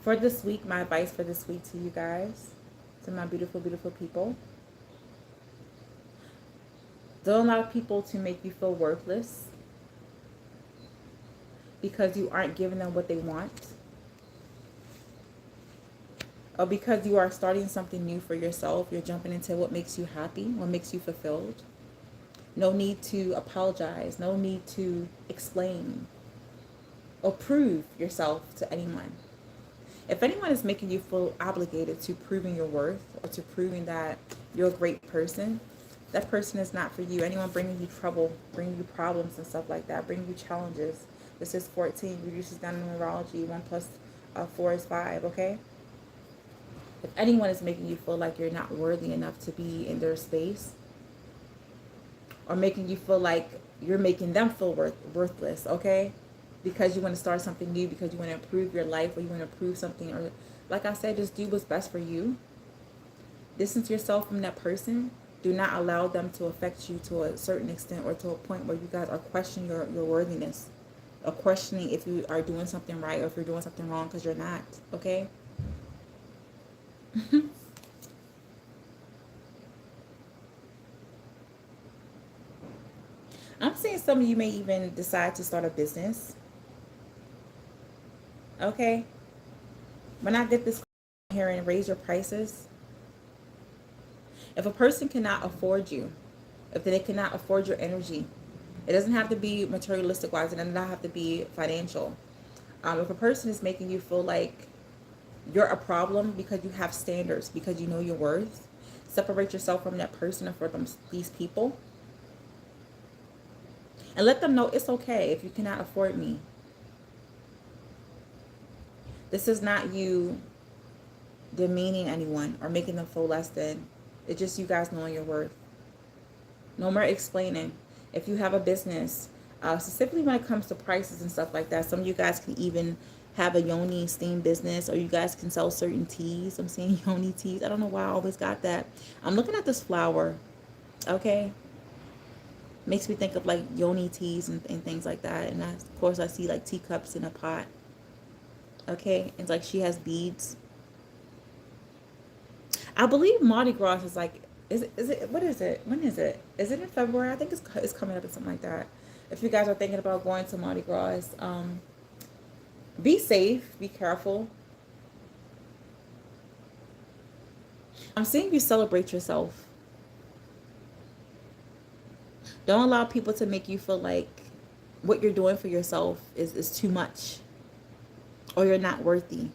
For this week, my advice for this week to you guys, to my beautiful, beautiful people. Don't allow people to make you feel worthless because you aren't giving them what they want. Or because you are starting something new for yourself, you're jumping into what makes you happy, what makes you fulfilled. No need to apologize, no need to explain or prove yourself to anyone. If anyone is making you feel obligated to proving your worth or to proving that you're a great person, that person is not for you. Anyone bringing you trouble, bringing you problems and stuff like that, bringing you challenges. This is 14, reduces down in numerology. 1 plus 4 is 5, okay? If anyone is making you feel like you're not worthy enough to be in their space, or making you feel like you're making them feel worthless, okay? Because you want to start something new, because you want to improve your life, or you want to improve something, or like I said, just do what's best for you. Distance yourself from that person. Do not allow them to affect you to a certain extent or to a point where you guys are questioning your worthiness, or questioning if you are doing something right or if you're doing something wrong, because you're not, okay? I'm seeing some of you may even decide to start a business. Okay? When I get this here and raise your prices, if a person cannot afford you, if they cannot afford your energy, it doesn't have to be materialistic wise, it does not have to be financial. If a person is making you feel like you're a problem because you have standards, because you know your worth, separate yourself from that person or from these people. And let them know it's okay if you cannot afford me. This is not you demeaning anyone or making them feel less than. It's just you guys knowing your worth. No more explaining. If you have a business, specifically when it comes to prices and stuff like that, some of you guys can even have a yoni steam business, or you guys can sell certain teas. I'm saying yoni teas. I don't know why I always got that. I'm looking at this flower, okay? Makes me think of like yoni teas and things like that. And of course I see like teacups in a pot, okay? It's like she has beads. I believe Mardi Gras is like, is it, what is it? When is it? Is it in February? I think it's coming up or something like that. If you guys are thinking about going to Mardi Gras, be safe, be careful. I'm seeing you celebrate yourself. Don't allow people to make you feel like what you're doing for yourself is too much, or you're not worthy.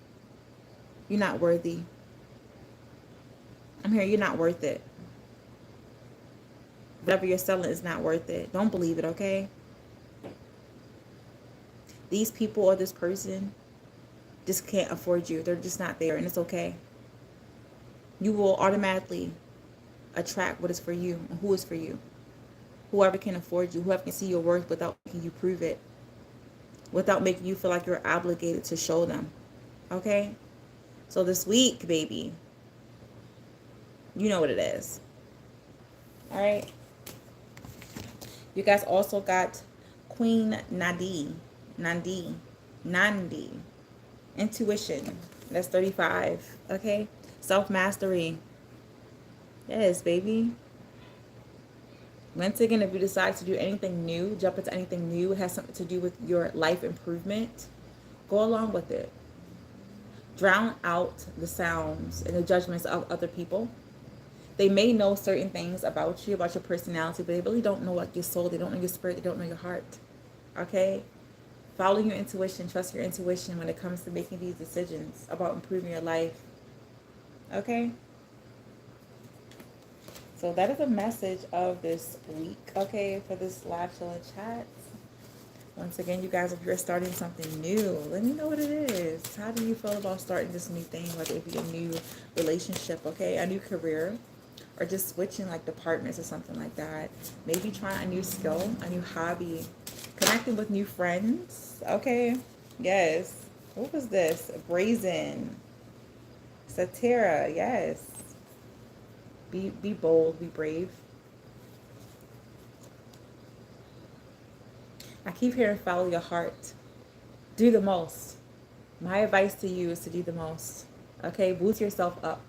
You're not worthy. I'm here, you're not worth it. Whatever you're selling is not worth it. Don't believe it, okay? These people or this person just can't afford you. They're just not there, and it's okay. You will automatically attract what is for you and who is for you. Whoever can afford you, whoever can see your worth without making you prove it, without making you feel like you're obligated to show them, okay? So this week, baby, you know what it is. All right? You guys also got Queen Nandi. Intuition. That's 35. Okay? Self-mastery. Yes, baby. Once again, if you decide to do anything new, jump into anything new, it has something to do with your life improvement, go along with it. Drown out the sounds and the judgments of other people. They may know certain things about you, about your personality, but they really don't know like your soul. They don't know your spirit. They don't know your heart. Okay? Follow your intuition. Trust your intuition when it comes to making these decisions about improving your life. Okay? So that is a message of this week, okay, for this live chill and chat. Once again, you guys, if you're starting something new, let me know what it is. How do you feel about starting this new thing, whether it be a new relationship, okay, a new career, or just switching like departments or something like that. Maybe trying a new skill, a new hobby, connecting with new friends, okay? Yes. What was this? Brazen. Satira, yes. Be bold, be brave. I keep hearing follow your heart. Do the most. My advice to you is to do the most. Okay? Boost yourself up.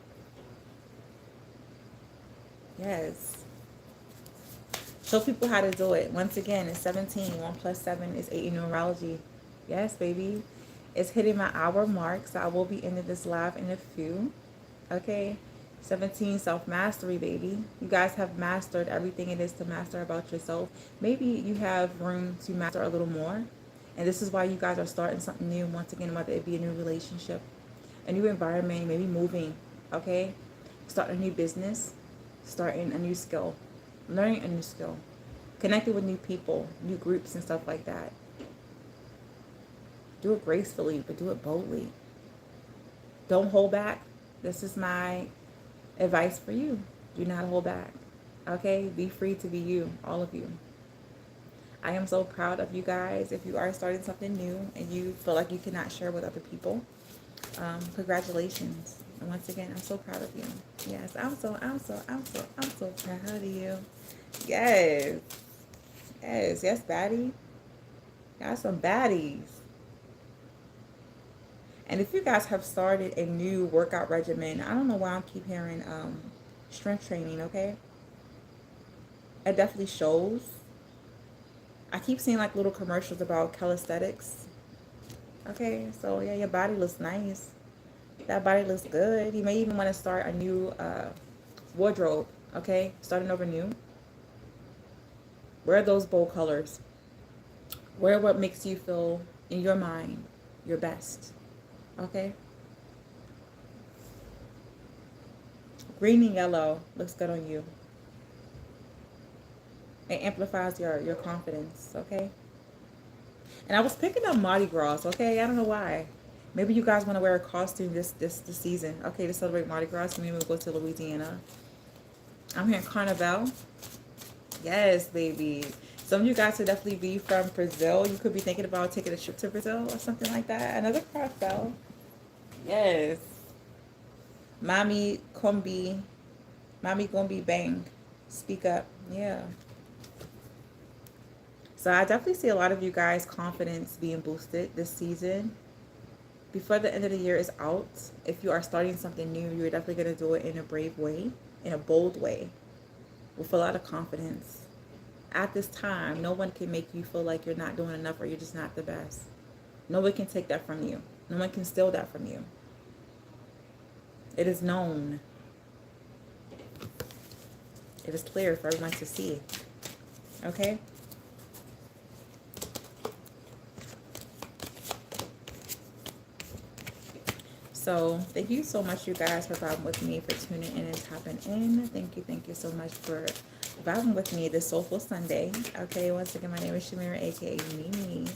Yes. Show people how to do it. Once again, it's 17. 1 plus 7 is 8 in numerology. Yes, baby. It's hitting my hour mark, so I will be ending this live in a few. Okay? 17, self-mastery, baby. You guys have mastered everything it is to master about yourself. Maybe you have room to master a little more. And this is why you guys are starting something new. Once again, whether it be a new relationship, a new environment, maybe moving. Okay? Starting a new business. Starting a new skill. Learning a new skill. Connecting with new people, new groups and stuff like that. Do it gracefully, but do it boldly. Don't hold back. This is my advice for you. Do not hold back. Okay? Be free to be you, all of you. I am so proud of you guys. If you are starting something new and you feel like you cannot share with other people, congratulations. And once again, I'm so proud of you. Yes, I'm so proud of you. Yes. Yes, baddie. Got some baddies. And if you guys have started a new workout regimen, I don't know why I keep hearing strength training, okay? It definitely shows. I keep seeing like little commercials about calisthenics. Okay, so yeah, your body looks nice. That body looks good. You may even want to start a new wardrobe, okay? Starting over new. Wear those bold colors. Wear what makes you feel, in your mind, your best. Okay? Green and yellow looks good on you. It amplifies your confidence, okay? And I was picking up Mardi Gras, okay? I don't know why. Maybe you guys want to wear a costume this season, okay, to celebrate Mardi Gras. Maybe we'll go to Louisiana. I'm hearing Carnival. Yes, baby. Some of you guys could definitely be from Brazil. You could be thinking about taking a trip to Brazil or something like that. Another card fell. Yes. Mommy Combi. Mommy Gombi Bang. Speak up. Yeah. So I definitely see a lot of you guys' confidence being boosted this season. Before the end of the year is out, if you are starting something new, you're definitely going to do it in a brave way, in a bold way, with a lot of confidence. At this time, no one can make you feel like you're not doing enough or you're just not the best. No one can take that from you. No one can steal that from you. It is known. It is clear for everyone to see. Okay? So thank you so much, you guys, for vibing with me, for tuning in and tapping in. Thank you so much for vibing with me this Soulful Sunday. Okay, once again, my name is Shamira, aka Mimi.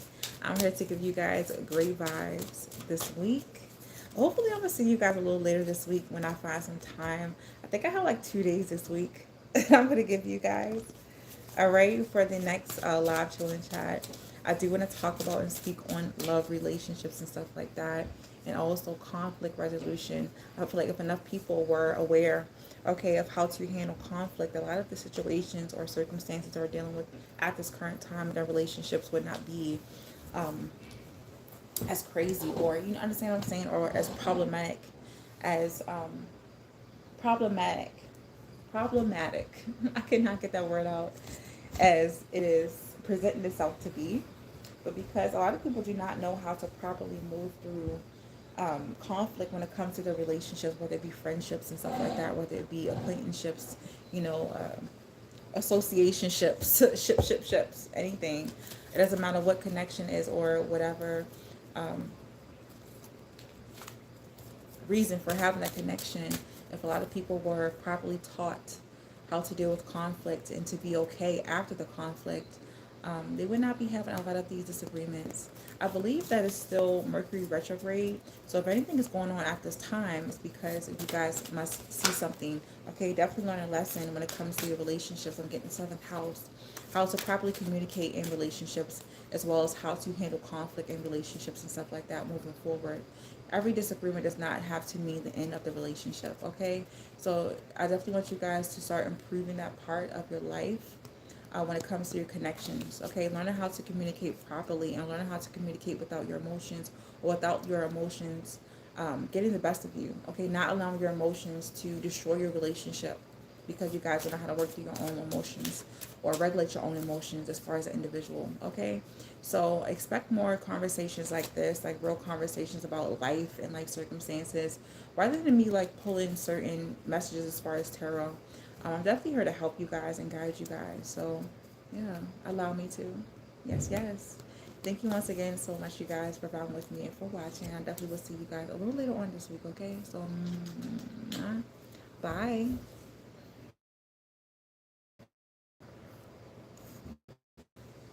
I'm here to give you guys great vibes this week. Hopefully, I'm gonna see you guys a little later this week when I find some time. I think I have like 2 days this week I'm gonna give you guys. All right, for the next live chill and chat, I do want to talk about and speak on love, relationships, and stuff like that, and also conflict resolution. I feel like if enough people were aware, okay, of how to handle conflict, a lot of the situations or circumstances they're dealing with at this current time in their relationships would not be as crazy, or you understand what I'm saying, or as problematic as problematic. problematic. I cannot get that word out as it is presenting itself to be. But because a lot of people do not know how to properly move through conflict when it comes to their relationships, whether it be friendships and stuff like that, whether it be acquaintanceships, you know, associationships, ships, anything. It doesn't matter what connection is or whatever um, reason for having that connection. If a lot of people were properly taught how to deal with conflict and to be okay after the conflict, they would not be having a lot of these disagreements. I believe that it's still Mercury retrograde. So if anything is going on at this time, it's because you guys must see something. Okay, definitely learn a lesson when it comes to your relationships. I'm getting seventh house, how to properly communicate in relationships, as well as how to handle conflict in relationships and stuff like that moving forward. Every disagreement does not have to mean the end of the relationship. Okay, so I definitely want you guys to start improving that part of your life when it comes to your connections. Okay, learning how to communicate properly and learning how to communicate without your emotions or without your emotions getting the best of you. Okay, not allowing your emotions to destroy your relationship because you guys don't know how to work through your own emotions or regulate your own emotions as far as an individual. Okay, so expect more conversations like this, like real conversations about life and like circumstances, rather than me like pulling certain messages as far as tarot. I'm definitely here to help you guys and guide you guys. So, yeah, allow me to. Yes, yes. Thank you once again so much, you guys, for vibing with me and for watching. I definitely will see you guys a little later on this week, okay? So, bye.